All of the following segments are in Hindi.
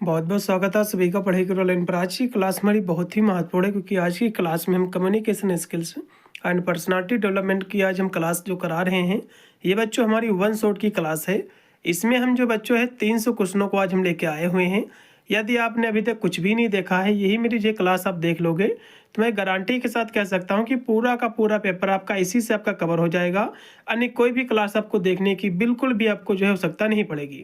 बहुत बहुत स्वागत है सभी का पढ़ाई करो ऑनलाइन पर। आज की क्लास हमारी बहुत ही महत्वपूर्ण है क्योंकि आज की क्लास में हम communication skills and personality development की आज हम क्लास जो करा रहे हैं। ये बच्चों हमारी वन शॉट की क्लास है। इसमें हम जो बच्चों है 300 क्वेश्चनों को आज हम लेके आए हुए हैं। यदि आपने अभी तक कुछ भी नहीं देखा है, यही मेरी ये क्लास आप देख लोगे तो मैं गारंटी के साथ कह सकता हूँ कि पूरा का पूरा पेपर आपका इसी से आपका कवर हो जाएगा। अन्य कोई भी क्लास आपको देखने की बिल्कुल भी आपको जो है आवश्यकता नहीं पड़ेगी।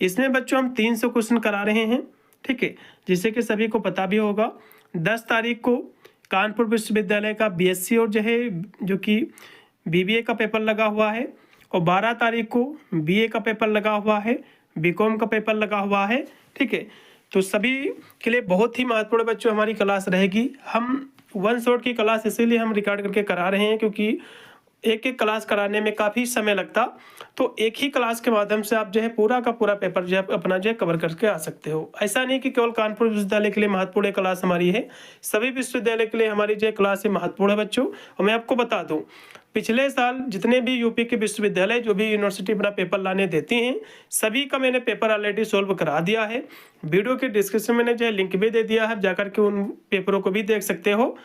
इसमें बच्चों हम 300 क्वेश्चन करा रहे हैं, ठीक है, जिससे कि सभी को पता भी होगा। 10 तारीख को कानपुर विश्वविद्यालय का बीएससी और जो कि बीबीए का पेपर लगा हुआ है, और 12 तारीख को बीए का पेपर लगा हुआ है, बीकॉम का पेपर लगा हुआ है, ठीक है। तो सभी के लिए बहुत ही महत्वपूर्ण बच्चों हमारी क्लास रहेगी। हम वन शॉट की क्लास इसीलिए हम रिकॉर्ड करके करा रहे हैं क्योंकि एक एक क्लास कराने में काफ़ी समय लगता, तो एक ही क्लास के माध्यम से आप जो है पूरा का पूरा पेपर जो है अपना जो है कवर करके आ सकते हो। ऐसा नहीं कि केवल कानपुर विश्वविद्यालय के लिए महत्वपूर्ण क्लास हमारी है, सभी विश्वविद्यालय के लिए हमारी जो क्लास है महत्वपूर्ण है बच्चों। और मैं आपको बता दूं, पिछले साल जितने भी यूपी के विश्वविद्यालय जो भी यूनिवर्सिटी अपना पेपर लाने देती हैं, सभी का मैंने पेपर ऑलरेडी सोल्व करा दिया है। वीडियो के डिस्क्रिप्शन में जो है लिंक भी दे दिया है, जाकर के उन पेपरों को भी देख सकते हो,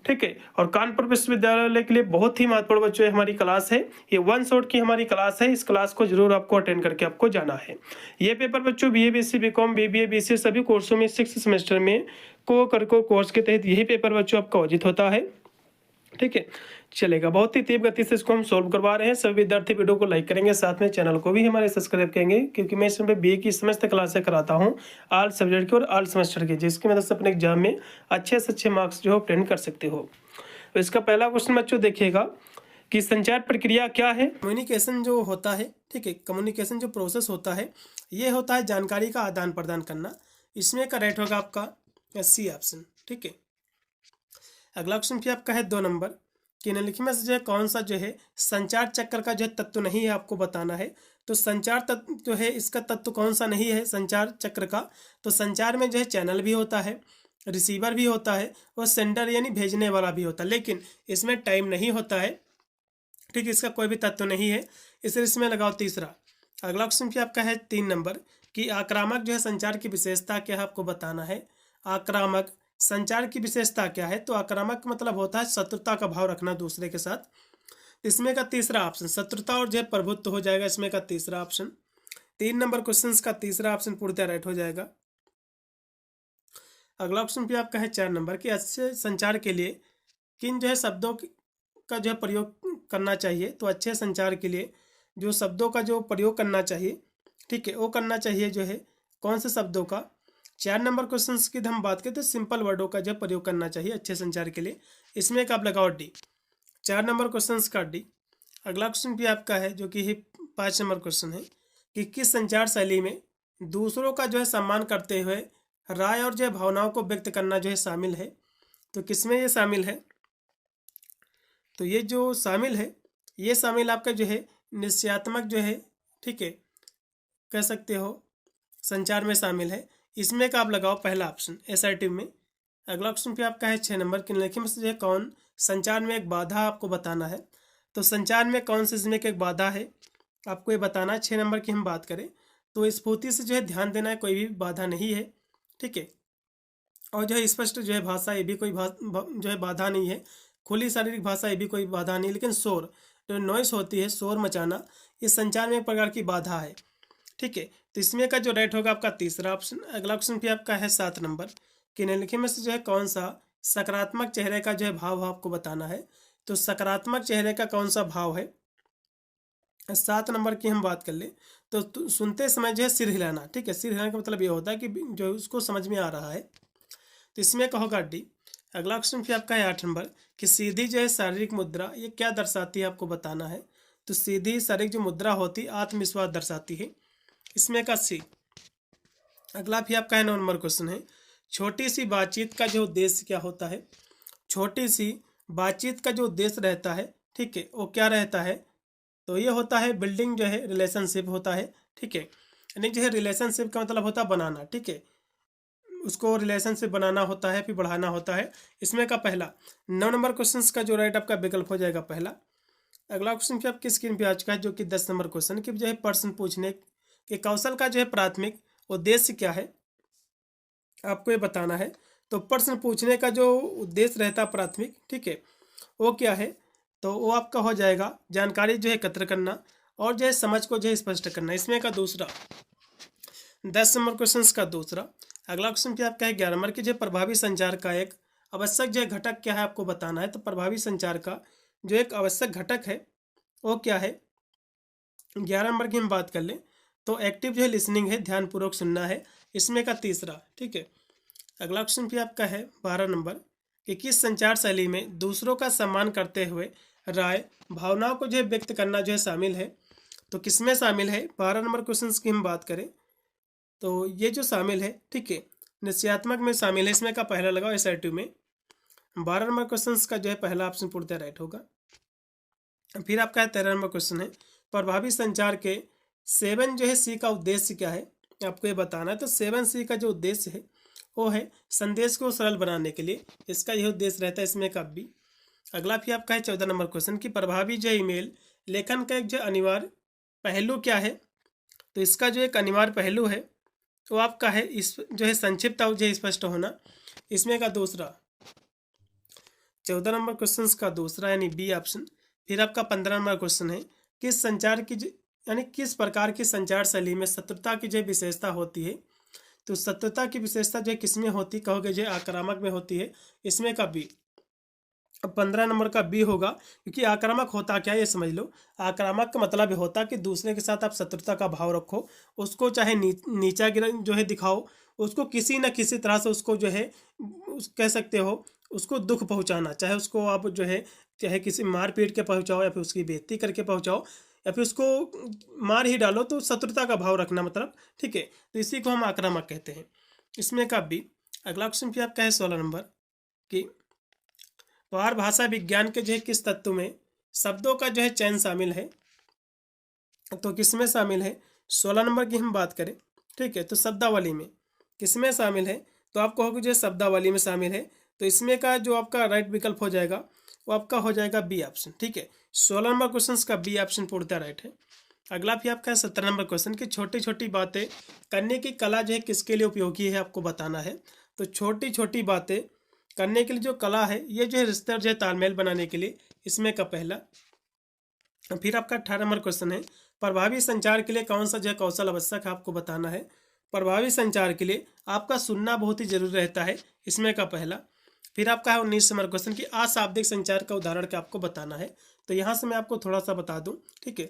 ठीक है। और कानपुर विश्वविद्यालय के लिए बहुत ही महत्वपूर्ण बच्चों हमारी क्लास है, ये वन शॉट की हमारी क्लास है। इस क्लास को जरूर आपको अटेंड करके आपको जाना है। ये पेपर बच्चों BA BSc BCom BBA BCA सभी कोर्सों में 6 सेमेस्टर में कोर्स के तहत यही पेपर बच्चों आपका आयोजित होता है, ठीक है। चलेगा, बहुत ही तीव्र गति से इसको हम सोल्व करवा रहे हैं। सभी विद्यार्थी वीडियो को लाइक करेंगे, साथ में चैनल को भी हमारे सब्सक्राइब करेंगे क्योंकि मैं इसमें बीए की समस्त क्लासें कराता हूं, ऑल सब्जेक्ट के और ऑल सेमेस्टर के, जिसकी मदद से अपने एग्जाम में अच्छे से अच्छे मार्क्स जो है ऑब्टेन कर सकते हो। तो इसका पहला क्वेश्चन बच्चों देखिएगा कि संचार प्रक्रिया क्या है। कम्युनिकेशन जो होता है, ठीक है, कम्युनिकेशन जो प्रोसेस होता है ये होता है जानकारी का आदान प्रदान करना। इसमें का राइट होगा आपका सी ऑप्शन, ठीक है। अगला क्वेश्चन फिर आपका है 2 नंबर कि निम्नलिखित में से जो है कौन सा जो है संचार चक्र का जो है तत्व नहीं है, आपको बताना है। तो संचार तत्व जो है इसका तत्व कौन सा नहीं है संचार चक्र का, तो संचार में जो है चैनल भी होता है, रिसीवर भी होता है और सेंडर यानी भेजने वाला भी होता है, लेकिन इसमें टाइम नहीं होता है, ठीक है, इसका कोई भी तत्व नहीं है, इसलिए इसमें लगाओ तीसरा। अगला क्वेश्चन भी आपका है 3 नंबर कि आक्रामक जो है संचार की विशेषता क्या है, आपको बताना है। आक्रामक संचार की विशेषता क्या है, तो आक्रामक मतलब होता है शत्रुता का भाव रखना दूसरे के साथ। इसमें का तीसरा ऑप्शन शत्रुता और जो है प्रभुत्व हो जाएगा, इसमें का तीसरा ऑप्शन। 3 नंबर क्वेश्चन का तीसरा ऑप्शन पूर्णतः राइट हो जाएगा। अगला ऑप्शन भी आपका है 4 नंबर कि अच्छे संचार के लिए किन जो है शब्दों का जो है प्रयोग करना चाहिए, तो अच्छे संचार के लिए जो शब्दों का जो प्रयोग करना चाहिए, ठीक है, वो करना चाहिए जो है कौन से शब्दों का। 4 नंबर क्वेश्चन की हम बात करें तो सिंपल वर्डों का जो प्रयोग करना चाहिए अच्छे संचार के लिए, इसमें का आप लगाओ डी, 4 नंबर क्वेश्चन का डी। अगला क्वेश्चन भी आपका है जो कि 5 नंबर क्वेश्चन है कि किस संचार शैली में दूसरों का जो है सम्मान करते हुए राय और जो है भावनाओं को व्यक्त करना जो है शामिल है, तो किसमें ये शामिल है, तो ये जो शामिल है ये शामिल आपका जो है निश्चयात्मक जो है, ठीक है, कह सकते हो संचार में शामिल है। इसमें का आप लगाओ पहला ऑप्शन एसर्टिव में। अगला ऑप्शन पे आपका है 6 नंबर कि निम्नलिखित में से जो है कौन संचार में एक बाधा, आपको बताना है। तो संचार में कौन से इसमें एक बाधा है आपको ये बताना है। 6 नंबर की हम बात करें तो स्फूर्ति से जो है ध्यान देना है, कोई भी बाधा नहीं है, ठीक है। और जो है स्पष्ट जो है भाषा ये भी कोई जो है बाधा नहीं है। खुली शारीरिक भाषा ये भी कोई बाधा नहीं, लेकिन शोर जो नॉइस होती है, शोर मचाना, ये संचार में एक प्रकार की बाधा है, ठीक है। तो इसमें का जो राइट होगा आपका तीसरा ऑप्शन। अगला ऑप्शन भी आपका है 7 नंबर कि निम्नलिखित में से जो है कौन सा सकारात्मक चेहरे का जो है भाव आपको बताना है। तो सकारात्मक चेहरे का कौन सा भाव है, 7 नंबर की हम बात कर ले तो सुनते समय जो है सिर हिलाना, ठीक है, सिर हिलाने का मतलब ये होता है कि जो उसको समझ में आ रहा है, तो इसमें का होगा डी। अगला क्वेश्चन फिर आपका है 8 नंबर कि सीधी जो है शारीरिक मुद्रा ये क्या दर्शाती है, आपको बताना है। तो सीधी शारीरिक जो मुद्रा होती आत्मविश्वास दर्शाती है, इसमें का सी। अगला भी आपका है 9 नंबर क्वेश्चन है छोटी सी बातचीत का जो उद्देश्य क्या होता है। छोटी सी बातचीत का जो उद्देश्य रहता है, ठीक है, वो क्या रहता है, तो ये होता है बिल्डिंग जो है रिलेशनशिप होता है, ठीक है, यानी जो है रिलेशनशिप का मतलब होता है बनाना, ठीक है, उसको रिलेशनशिप बनाना होता है फिर बढ़ाना होता है। इसमें का पहला 9 नंबर क्वेश्चन का जो राइट आपका विकल्प हो जाएगा पहला। अगला क्वेश्चन फिर आपकी स्क्रीन पे आ चुका है जो कि 10 नंबर क्वेश्चन की जो है प्रश्न पूछने के कौशल का जो है प्राथमिक उद्देश्य क्या है। आपको ये बताना है। तो प्रश्न पूछने का जो उद्देश्य रहता है प्राथमिक, ठीक है, वो क्या है, तो वो आपका हो जाएगा जानकारी जो है एकत्र करना और जो है समझ को जो है स्पष्ट करना। इसमें का दूसरा 10 नंबर क्वेश्चन का दूसरा अगला क्वेश्चन क्या आपका है 11 नंबर की जो प्रभावी संचार का एक आवश्यक जो है घटक क्या है आपको बताना है। तो प्रभावी संचार का जो एक आवश्यक घटक है वो क्या है, 11 नंबर की हम बात कर लें तो एक्टिव जो है लिसनिंग है, ध्यानपूर्वक सुनना है। इसमें का तीसरा, ठीक है। अगला क्वेश्चन भी आपका है 12 नंबर कि किस संचार शैली में दूसरों का सम्मान करते हुए राय भावनाओं को जो है व्यक्त करना जो है शामिल है। तो किसमें शामिल है, 12 नंबर क्वेश्चन की हम बात करें तो ये जो शामिल है, ठीक है, निश्चयात्मक में शामिल है। इसमें का पहला लगाओ एसर्टिव में। 12 नंबर क्वेश्चन का जो है पहला ऑप्शन पूर्णतः राइट होगा। फिर आपका है 13 नंबर क्वेश्चन है प्रभावी संचार के 7C का उद्देश्य क्या है, आपको ये बताना है। तो 7C का जो उद्देश्य है वो है संदेश को सरल बनाने के लिए, इसका यह उद्देश्य रहता है। इसमें का भी अगला भी आपका है 14 नंबर क्वेश्चन की प्रभावी जो ईमेल लेखन का एक जो अनिवार्य पहलू क्या है। तो इसका जो एक अनिवार्य पहलू है वो आपका है इस जो है संक्षिप्त और जो स्पष्ट होना। इसमें का दूसरा 14 नंबर क्वेश्चन का दूसरा यानी बी ऑप्शन। फिर आपका 15 नंबर क्वेश्चन है किस संचार की यानी किस प्रकार की संचार शैली में शत्रुता की जो विशेषता होती है। तो शत्रुता की विशेषता जो किसमें होती कहोगे, जो आक्रामक में होती है। इसमें का बी 15 नंबर का बी होगा, क्योंकि आक्रामक होता क्या ये समझ लो। आक्रामक का मतलब ये होता कि दूसरे के साथ आप शत्रुता का भाव रखो, उसको चाहे नीचा गिर जो है दिखाओ, उसको किसी न किसी तरह से उसको जो है कह सकते हो उसको दुख पहुंचाना, चाहे उसको आप जो है चाहे किसी मार पीट के पहुंचाओ या फिर उसकी बेइज्जती करके पहुंचाओ या फिर उसको मार ही डालो, तो शत्रुता का भाव रखना मतलब, ठीक है। तो इसी को हम आक्रामक कहते हैं। इसमें का बी अगला क्वेश्चन भी आपका है 16 नंबर कि व्यवहार भाषा विज्ञान के जो है किस तत्व में शब्दों का जो है चयन शामिल है। तो किसमें शामिल है, 16 नंबर की हम बात करें, ठीक है, तो शब्दावली में किसमें शामिल है। तो आप कहोगे जो शब्दावली में शामिल है, तो इसमें का जो आपका राइट विकल्प हो जाएगा वो आपका हो जाएगा बी ऑप्शन, ठीक है। 16 नंबर क्वेश्चन का बी ऑप्शन पूर्णतः राइट है। अगला भी आपका 17 नंबर क्वेश्चन की छोटी छोटी बातें करने की कला जो है किसके लिए उपयोगी है आपको बताना है। तो छोटी छोटी बातें करने के लिए जो कला है ये जो है रिश्ते और जो है तालमेल बनाने के लिए। इसमें का पहला। फिर आपका 18 नंबर क्वेश्चन है प्रभावी संचार के लिए कौन सा जो है कौशल आवश्यक है आपको बताना है। प्रभावी संचार के लिए आपका सुनना बहुत ही जरूरी रहता है। इसमें का पहला। फिर आपका है 19 नंबर क्वेश्चन की अशाब्दिक संचार का उदाहरण क्या आपको बताना है। तो यहाँ से मैं आपको थोड़ा सा बता दूं, ठीक है,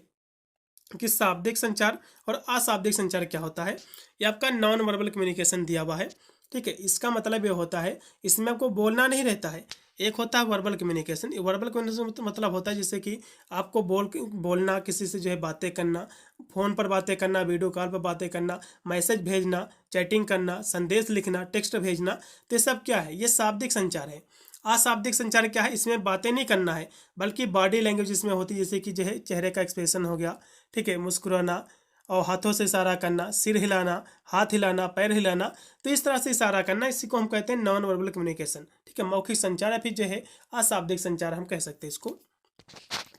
कि शाब्दिक संचार और अशाब्दिक संचार क्या होता है। ये आपका नॉन वर्बल कम्युनिकेशन दिया हुआ है, ठीक है। इसका मतलब ये होता है इसमें आपको बोलना नहीं रहता है। एक होता है वर्बल कम्युनिकेशन, वर्बल कम्युनिकेशन मतलब होता है जैसे कि आपको बोलना, किसी से जो है बातें करना, फ़ोन पर बातें करना, वीडियो कॉल पर बातें करना, मैसेज भेजना, चैटिंग करना, संदेश लिखना, टेक्स्ट भेजना। तो ये सब क्या है, ये शाब्दिक संचार है। अशाब्दिक संचार क्या है, इसमें बातें नहीं करना है बल्कि बॉडी लैंग्वेज इसमें होती है, जैसे कि जो है चेहरे का एक्सप्रेशन हो गया, ठीक है, मुस्कुराना और हाथों से इशारा करना, सिर हिलाना, हाथ हिलाना, पैर हिलाना। तो इस तरह से इशारा करना, इसी को हम कहते हैं नॉन वर्बल कम्युनिकेशन, ठीक है, मौखिक संचार या फिर जो है अशाब्दिक संचार हम कह सकते हैं इसको।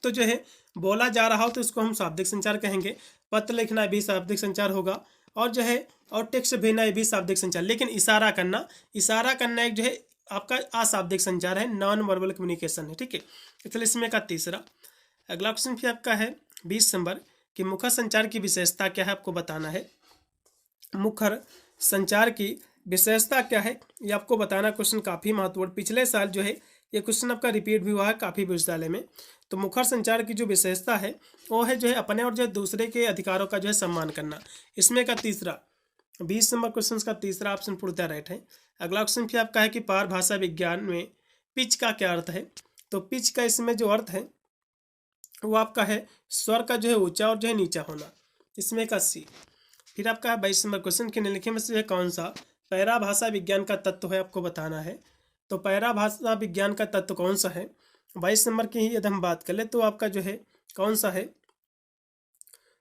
तो जो है बोला जा रहा हो तो इसको हम शाब्दिक संचार कहेंगे। पत्र लिखना भी शाब्दिक संचार होगा और जो है और टेक्स्ट भेजना ये भी शाब्दिक संचार। लेकिन इशारा करना एक जो है आपका अशाब्दिक संचार है, नॉन वर्बल कम्युनिकेशन है, ठीक है। इसलिए इसमें का तीसरा। अगला क्वेश्चन भी आपका है 20 नंबर कि मुखर संचार की विशेषता क्या है आपको बताना है। मुखर संचार की विशेषता क्या है ये आपको बताना। क्वेश्चन काफ़ी महत्वपूर्ण, पिछले साल जो है ये क्वेश्चन आपका रिपीट भी हुआ है काफ़ी विश्वविद्यालय में। तो मुखर संचार की जो विशेषता है वो है जो है अपने और जो है दूसरे के अधिकारों का जो है सम्मान करना। इसमें का तीसरा 20 नंबर क्वेश्चन का तीसरा ऑप्शन पूर्णतः राइट है। अगला क्वेश्चन भी आपका है कि पार भाषा विज्ञान में पिच का क्या अर्थ है। तो पिच का इसमें जो अर्थ है वो आपका है स्वर का जो है ऊंचा और जो है नीचा होना। इसमें का सी। फिर आपका है 22 नंबर क्वेश्चन के निम्नलिखित में से कौन सा पैरा भाषा विज्ञान का तत्व है आपको बताना है। तो पैरा भाषा विज्ञान का तत्व कौन सा है, 22 नंबर की ही यदि हम बात कर ले तो आपका जो है कौन सा है।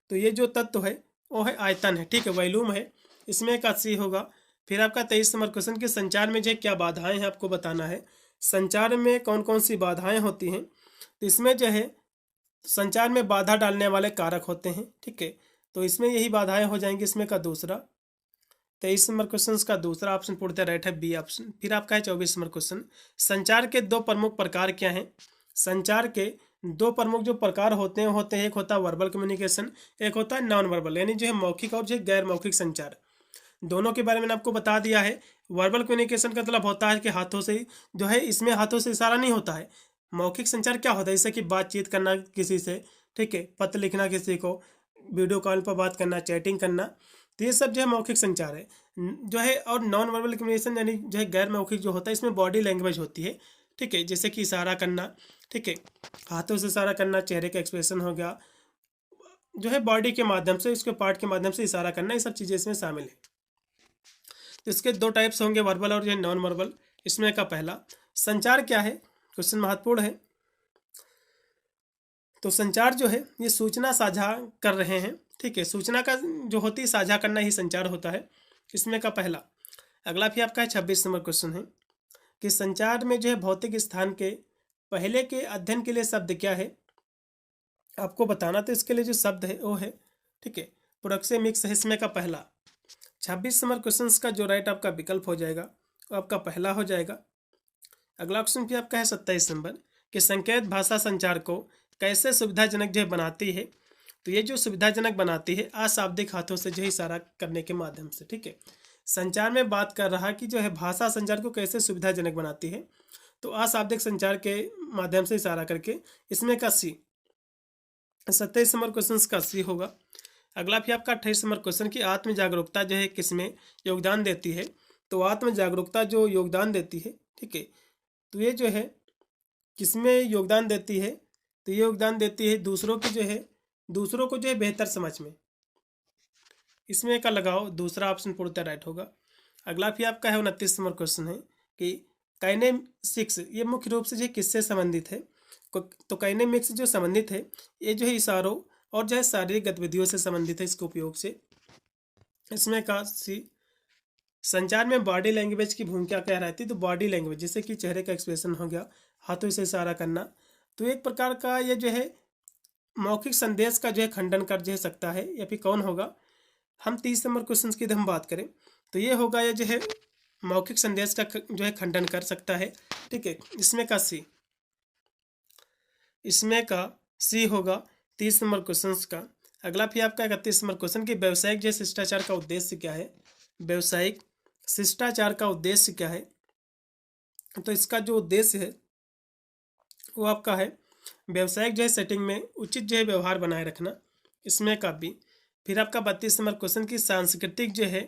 तो ये जो तत्व है वो है आयतन है, ठीक है, वॉल्यूम है। इसमें का सी होगा। फिर आपका 23 नंबर क्वेश्चन के संचार में जो क्या बाधाएं हैं आपको बताना है। संचार में कौन कौन सी बाधाएं होती हैं। तो इसमें जो है संचार में बाधा डालने वाले कारक होते हैं, ठीक है। तो इसमें यही बाधाएं हो जाएंगी। इसमें का दूसरा 23 नंबर क्वेश्चन का दूसरा ऑप्शन पूर्णतः राइट है, बी ऑप्शन। फिर आपका है 24 नंबर क्वेश्चन, संचार के दो प्रमुख प्रकार क्या हैं? संचार के दो प्रमुख जो प्रकार होते हैं एक होता है वर्बल कम्युनिकेशन, एक होता है नॉन वर्बल, यानी जो है मौखिक और जो है गैर मौखिक संचार। दोनों के बारे में मैंने आपको बता दिया है। वर्बल कम्युनिकेशन का मतलब होता है कि हाथों से जो है, इसमें हाथों से इशारा नहीं होता है। मौखिक संचार क्या होता है? जैसे कि बातचीत करना किसी से, ठीक है, पत्र लिखना किसी को, वीडियो कॉल पर बात करना, चैटिंग करना, तो ये सब जो है मौखिक संचार है जो है। और नॉन वर्बल कम्युनिकेशन यानी जो है गैर मौखिक जो होता है, इसमें बॉडी लैंग्वेज होती है, ठीक है, जैसे कि इशारा करना, ठीक है, हाथों से इशारा करना, चेहरे का एक्सप्रेशन हो गया, जो है बॉडी के माध्यम से, इसके पार्ट के माध्यम से इशारा करना, ये सब चीज़ें इसमें शामिल है। तो इसके दो टाइप्स होंगे, वर्बल और जो है नॉन वर्बल। इसमें का पहला, संचार क्या है? क्वेश्चन महत्वपूर्ण है। तो संचार जो है ये सूचना साझा कर रहे हैं, ठीक है, सूचना का जो होती है साझा करना ही संचार होता है। इसमें का पहला। अगला भी आपका है 26 नंबर क्वेश्चन है कि संचार में जो है भौतिक स्थान के पहले के अध्ययन के लिए शब्द क्या है? आपको बताना। तो इसके लिए जो शब्द है वो है, ठीक है, प्रोक्सेमिक्स है। इसमें का पहला 26 नंबर क्वेश्चन का जो राइट आपका विकल्प हो जाएगा वो आपका पहला हो जाएगा। अगला क्वेश्चन भी आपका है 27 नंबर कि संकेत भाषा संचार को कैसे सुविधाजनक जो है बनाती है? तो ये जो सुविधाजनक बनाती है अशाब्दिक हाथों से जो है इशारा करने के माध्यम से, ठीक है। संचार में बात कर रहा कि जो है भाषा संचार को कैसे सुविधाजनक बनाती है, तो अशाब्दिक संचार के माध्यम से इशारा करके। इसमें का सी 27 नंबर क्वेश्चन का सी होगा। अगला भी आपका 28 नंबर क्वेश्चन की आत्म जागरूकता जो है किसमें योगदान देती है? तो आत्म जागरूकता जो योगदान देती है, ठीक है, तो ये जो है किसमें योगदान देती है? तो ये योगदान देती है दूसरों की जो है, दूसरों को जो है बेहतर समझ में। इसमें का लगाओ, दूसरा ऑप्शन पूर्णतः राइट होगा। अगला भी आपका है 29 नंबर क्वेश्चन है कि काइनेमिक्स ये मुख्य रूप से जो किससे संबंधित है? तो काइनेमिक्स जो संबंधित है ये जो है इशारों और जो है शारीरिक गतिविधियों से संबंधित है, इसके उपयोग से। इसमें का सी संचार में बॉडी लैंग्वेज की भूमिका क्या रहती है? तो बॉडी लैंग्वेज जैसे कि चेहरे का एक्सप्रेशन हो गया, हाथों से इशारा करना, तो एक प्रकार का ये जो है मौखिक संदेश का जो है खंडन कर जो है सकता है, या फिर कौन होगा? हम 30 नंबर क्वेश्चन की हम बात करें तो ये होगा, ये जो है मौखिक संदेश का जो है खंडन कर सकता है, ठीक है। इसमें का सी, इसमें का सी होगा 30 नंबर क्वेश्चन का। अगला भी आपका 31 नंबर क्वेश्चन की व्यावसायिक जो शिष्टाचार का उद्देश्य क्या है? व्यावसायिक शिष्टाचार का उद्देश्य क्या है? तो इसका जो उद्देश्य है वो आपका है व्यावसायिक जो है सेटिंग में उचित जो है व्यवहार बनाए रखना। इसमें का भी। फिर आपका 32 नंबर क्वेश्चन की सांस्कृतिक जो है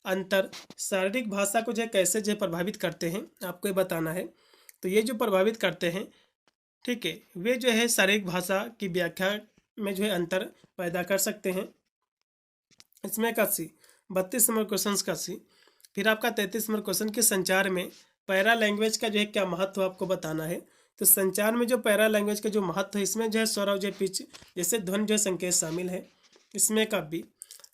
अंतर शारीरिक भाषा को जो है कैसे जो है प्रभावित करते हैं, आपको ये बताना है। तो ये जो प्रभावित करते हैं, ठीक है, वे जो है शारीरिक भाषा की व्याख्या में जो है अंतर पैदा कर सकते हैं। इसमें का सी 32 नंबर क्वेश्चन का सी। फिर आपका 33 नंबर क्वेश्चन के संचार में पैरा लैंग्वेज का जो है क्या महत्व आपको बताना है। तो संचार में जो पैरा लैंग्वेज का जो महत्व है, इसमें जो है स्वर और जो पिच जैसे ध्वनि जो है संकेत शामिल है। इसमें का भी।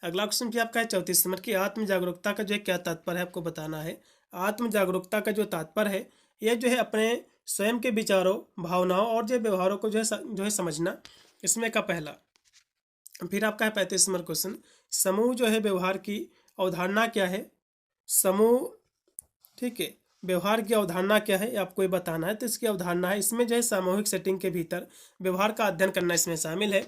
अगला क्वेश्चन भी आपका है 34 नंबर की आत्म जागरूकता का जो है क्या तात्पर्य है, आपको बताना है। आत्म जागरूकता का जो तात्पर्य है यह जो है अपने स्वयं के विचारों, भावनाओं और जो व्यवहारों को जो है समझना। इसमें का पहला। फिर आपका है 35 नंबर क्वेश्चन, समूह जो है व्यवहार की अवधारणा क्या है? समूह, ठीक है, व्यवहार की अवधारणा क्या है आपको ये बताना है। तो इसकी अवधारणा है, इसमें जो है सामूहिक सेटिंग के भीतर व्यवहार का अध्ययन करना इसमें शामिल है।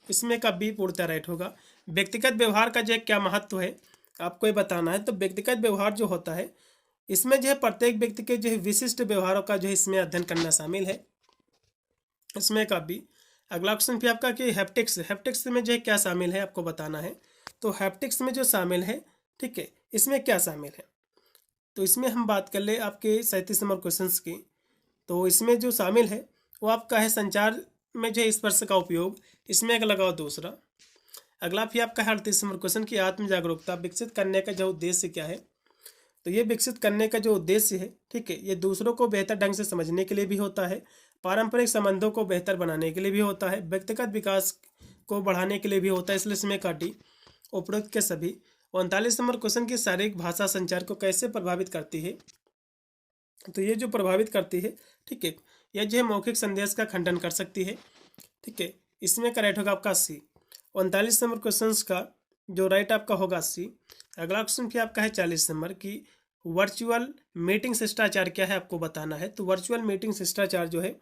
इसमें का बी पूर्णतः राइट होगा। व्यक्तिगत व्यवहार का जो है क्या महत्व है, आपको ये बताना है। तो व्यक्तिगत व्यवहार जो होता है इसमें जो है प्रत्येक व्यक्ति के जो है विशिष्ट व्यवहारों का जो है इसमें अध्ययन करना शामिल है। इसमें का भी। अगला क्वेश्चन भी आपका कि हैप्टिक्स, हैप्टिक्स में जो है क्या शामिल है, आपको बताना है। तो हैप्टिक्स में जो शामिल है, ठीक है, इसमें क्या शामिल है? तो इसमें हम बात कर ले आपके 37 नंबर क्वेश्चन की। तो इसमें जो शामिल है वो आपका है संचार में जो है स्पर्श का उपयोग। इसमें एक लगाओ दूसरा। अगला भी आपका है 38 नंबर क्वेश्चन की आत्म जागरूकता विकसित करने का जो उद्देश्य क्या है? तो ये विकसित करने का जो उद्देश्य है, ठीक है, ये दूसरों को बेहतर ढंग से समझने के लिए भी होता है, पारंपरिक संबंधों को बेहतर बनाने के लिए भी होता है, व्यक्तिगत विकास को बढ़ाने के लिए भी होता है। इसलिए इसमें का डी उपरोक्त के सभी। 39 नंबर क्वेश्चन की शारीरिक भाषा संचार को कैसे प्रभावित करती है? तो ये जो प्रभावित करती है, ठीक है, यह जो है मौखिक संदेश का खंडन कर सकती है, ठीक है। इसमें का राइट होगा आपका सी। 39 नंबर क्वेश्चन का जो राइट आपका होगा सी। अगला क्वेश्चन फिर आपका है 40 नंबर की वर्चुअल मीटिंग शिष्टाचार क्या है आपको बताना है। तो वर्चुअल मीटिंग शिष्टाचार जो है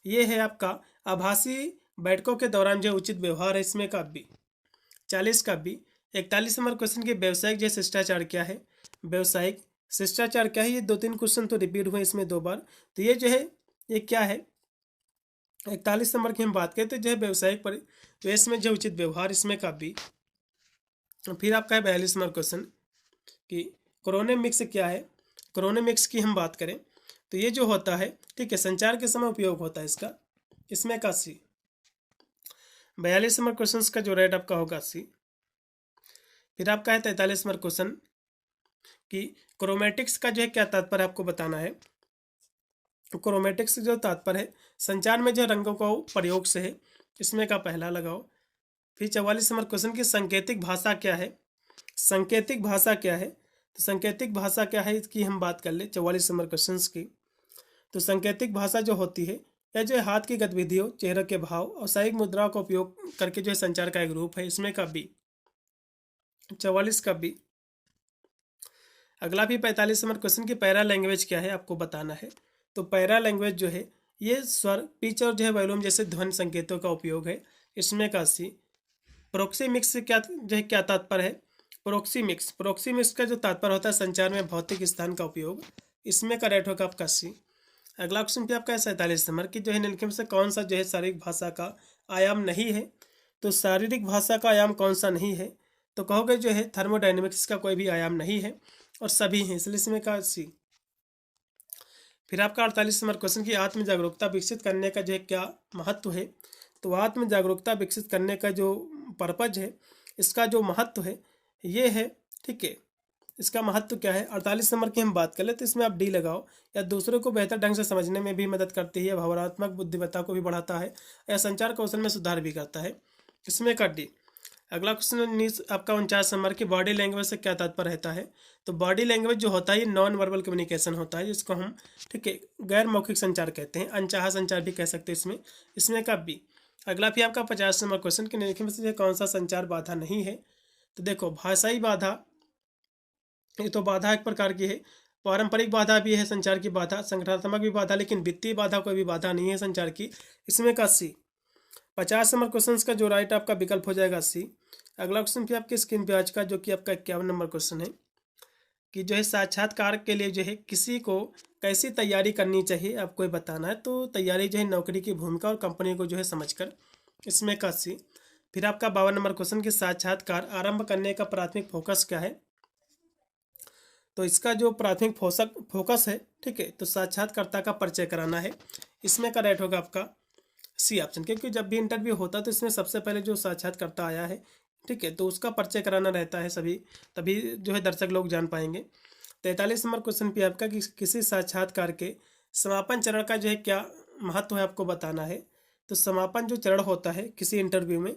ये है आपका आभासी बैठकों के दौरान जो उचित व्यवहार है, इसमें का बी। 40 का बी। 41 नंबर क्वेश्चन की व्यावसायिक जो शिष्टाचार क्या है, व्यावसायिक शिष्टाचार क्या है, ये 2-3 क्वेश्चन तो रिपीट हुए इसमें 2 बार। तो ये जो है ये क्या है, 41 नंबर की हम बात करें तो जो है व्यावसायिक परिवेश में जो उचित व्यवहार, इसमें का बी। फिर आपका है 42 नंबर क्वेश्चन कि क्रोनेमिक्स क्या है। क्रोनेमिक्स की हम बात करें तो ये जो होता है, ठीक है, संचार के समय उपयोग होता है इसका, इसमें का सी। 42 नंबर क्वेश्चन का जो राइट आपका होगा सी। फिर आपका है 43 नंबर क्वेश्चन कि क्रोमेटिक्स का जो है क्या तात्पर्य आपको बताना है। तो क्रोमेटिक्स जो तात्पर्य है संचार में जो रंगों का प्रयोग से है, इसमें का पहला लगाओ। फिर 44 नंबर क्वेश्चन की सांकेतिक भाषा क्या है। सांकेतिक भाषा क्या है, तो सांकेतिक भाषा क्या है इसकी हम बात कर ले 44 नंबर क्वेश्चन की। तो सांकेतिक भाषा जो होती है यह जो है हाथ की गतिविधियों, चेहरे के भाव और शारीरिक मुद्राओं का उपयोग करके जो है संचार का एक रूप है, इसमें का बी। 44 का बी। अगला भी 45 नंबर क्वेश्चन की पैरा लैंग्वेज क्या है आपको बताना है। तो पैरा लैंग्वेज जो है ये स्वर, पिच और जो है वॉल्यूम जैसे ध्वनि संकेतों का उपयोग है, इसमें का सी। प्रोक्सीमिक्स से क्या जो है क्या तात्पर्य है। प्रोक्सीमिक्स, प्रोक्सीमिक्स का जो तात्पर्य होता है संचार में भौतिक स्थान का उपयोग, इसमें का राइट होगा आपका सी। अगला क्वेश्चन भी आपका है 47 नंबर की जो है निम्नलिखित में से कौन सा जो है शारीरिक भाषा का आयाम नहीं है। तो शारीरिक भाषा का आयाम कौन सा नहीं है, तो कहोगे जो है थर्मोडायनेमिक्स का कोई भी आयाम नहीं है और सभी हैं, इसलिए इसमें का सी। फिर आपका 48 नंबर क्वेश्चन की आत्म जागरूकता विकसित करने का जो है क्या महत्व है। तो आत्म जागरूकता विकसित करने का जो पर्पज है, इसका जो महत्व है ये है, ठीक है, इसका महत्व क्या है। 48 नंबर की हम बात कर ले तो इसमें आप डी लगाओ। या दूसरों को बेहतर ढंग से समझने में भी मदद करती है, भावनात्मक बुद्धिमत्ता को भी बढ़ाता है, या संचार कौशल में सुधार भी करता है, इसमें का डी। अगला क्वेश्चन आपका 49 नंबर की बॉडी लैंग्वेज से क्या तात्पर्य रहता है। तो बॉडी लैंग्वेज जो होता है ये नॉन वर्बल कम्युनिकेशन होता है, जिसको हम, ठीक है, गैर मौखिक संचार कहते हैं, अनचाहा संचार भी कह सकते हैं इसमें, इसमें का बी। अगला भी आपका 50 नंबर क्वेश्चन के निम्नलिखित में से कौन सा संचार बाधा नहीं है। तो देखो भाषाई बाधा, ये तो बाधा एक प्रकार की है, पारंपरिक बाधा भी है संचार की बाधा, संगठनात्मक भी बाधा, लेकिन वित्तीय बाधा कोई भी बाधा नहीं है संचार की, इसमें का सी। 50 नंबर क्वेश्चन का जो राइट आपका विकल्प हो जाएगा सी। अगला क्वेश्चन भी आपके स्क्रीन पे आज का जो कि आपका 51 नंबर क्वेश्चन है कि जो है साक्षात्कार के लिए जो है किसी को कैसी तैयारी करनी चाहिए आपको ये बताना है। तो तैयारी जो है नौकरी की भूमिका और कंपनी को जो है समझकर, इसमें का सी। फिर आपका 52 नंबर क्वेश्चन की साक्षात्कार आरंभ करने का प्राथमिक फोकस क्या है। तो इसका जो प्राथमिक फोकस है, ठीक है, तो साक्षात्कारता का परिचय कराना है, इसमें का राइट होगा आपका सी ऑप्शन। क्योंकि जब भी इंटरव्यू होता है तो इसमें सबसे पहले जो साक्षात्कारता आया है, ठीक है, तो उसका परिचय कराना रहता है सभी, तभी जो है दर्शक लोग जान पाएंगे। 43 नंबर क्वेश्चन पे आपका कि किसी साक्षात्कार के समापन चरण का जो है क्या महत्व है आपको बताना है। तो समापन जो चरण होता है किसी इंटरव्यू में,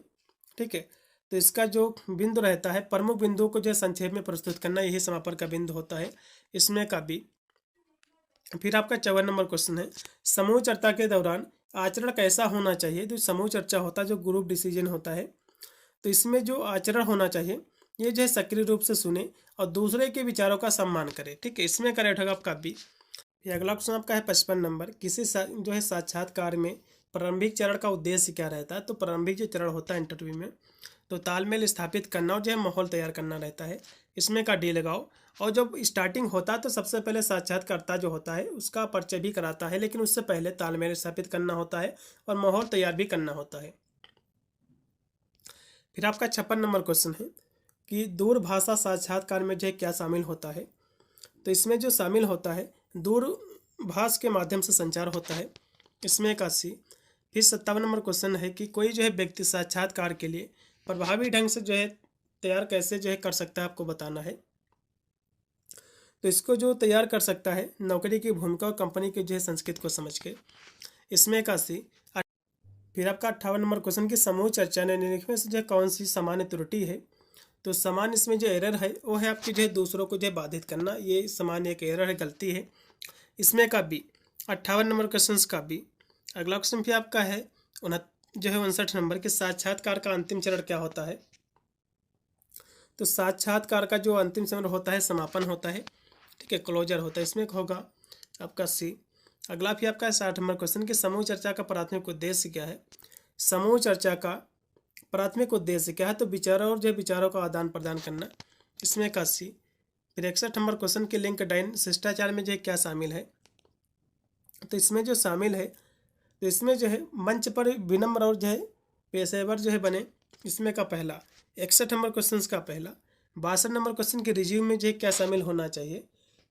ठीक है, तो इसका जो बिंदु रहता है, प्रमुख बिंदुओं को जो संक्षेप में प्रस्तुत करना, यही समापन का बिंदु होता है, इसमें का भी। फिर आपका 54 नंबर क्वेश्चन है समूह चर्चा के दौरान आचरण कैसा होना चाहिए। तो समूह चर्चा होता है जो ग्रुप डिसीजन होता है, तो इसमें जो आचरण होना चाहिए ये जो है सक्रिय रूप से सुने और दूसरे के विचारों का सम्मान करे, ठीक है, इसमें करेक्ट होगा आपका बी। ये अगला क्वेश्चन आपका है 55 नंबर किसी जो है साक्षात्कार में प्रारंभिक चरण का उद्देश्य क्या रहता है। तो प्रारंभिक जो चरण होता है इंटरव्यू में, तो तालमेल स्थापित करना और जो है माहौल तैयार करना रहता है, इसमें का डी लगाओ। और जब स्टार्टिंग होता है तो सबसे पहले साक्षात्कारता जो होता है उसका परिचय भी कराता है, लेकिन उससे पहले तालमेल स्थापित करना होता है और माहौल तैयार भी करना होता है। फिर आपका 56 नंबर क्वेश्चन है कि दूरभाषा साक्षात्कार में जो है क्या शामिल होता है। तो इसमें जो शामिल होता है दूरभाष के माध्यम से संचार होता है, इसमें का सी। फिर 57 नंबर क्वेश्चन है कि कोई जो है व्यक्ति साक्षात्कार के लिए प्रभावी ढंग से जो है तैयार कैसे जो है कर सकता है आपको बताना है। तो इसको जो तैयार कर सकता है नौकरी की भूमिका और कंपनी की जो है संस्कृति को समझ के, इसमें का सी। फिर आपका 58 नंबर क्वेश्चन की समूह चर्चा ने निम्नलिखित में से जो है कौन सी सामान्य त्रुटि है। तो सामान्य इसमें जो एरर है वो है आपकी जो है दूसरों को जो है बाधित करना, ये सामान्य एक एरर है, गलती है, इसमें का बी। 58 नंबर क्वेश्चन का बी। अगला क्वेश्चन भी आपका है जो है 59 नंबर के साक्षात्कार का अंतिम चरण क्या होता है। तो साक्षात्कार का जो अंतिम समय होता है समापन होता है, ठीक है, क्लोजर होता है, इसमें होगा आपका सी। अगला भी आपका 60 नंबर क्वेश्चन कि समूह चर्चा का प्राथमिक उद्देश्य क्या है। समूह चर्चा का प्राथमिक उद्देश्य क्या है, तो विचारों और जो विचारों का आदान प्रदान करना, इसमें का सी। फिर 61 नंबर क्वेश्चन के लिंक डाइन शिष्टाचार में जो है क्या शामिल है, तो इसमें जो शामिल है, तो इसमें जो है मंच पर विनम्र और जो है पेशेवर जो है बने, इसमें का पहला। 61 नंबर क्वेश्चन का पहला। 62 नंबर क्वेश्चन के रिज्यूम में जो है क्या शामिल होना चाहिए,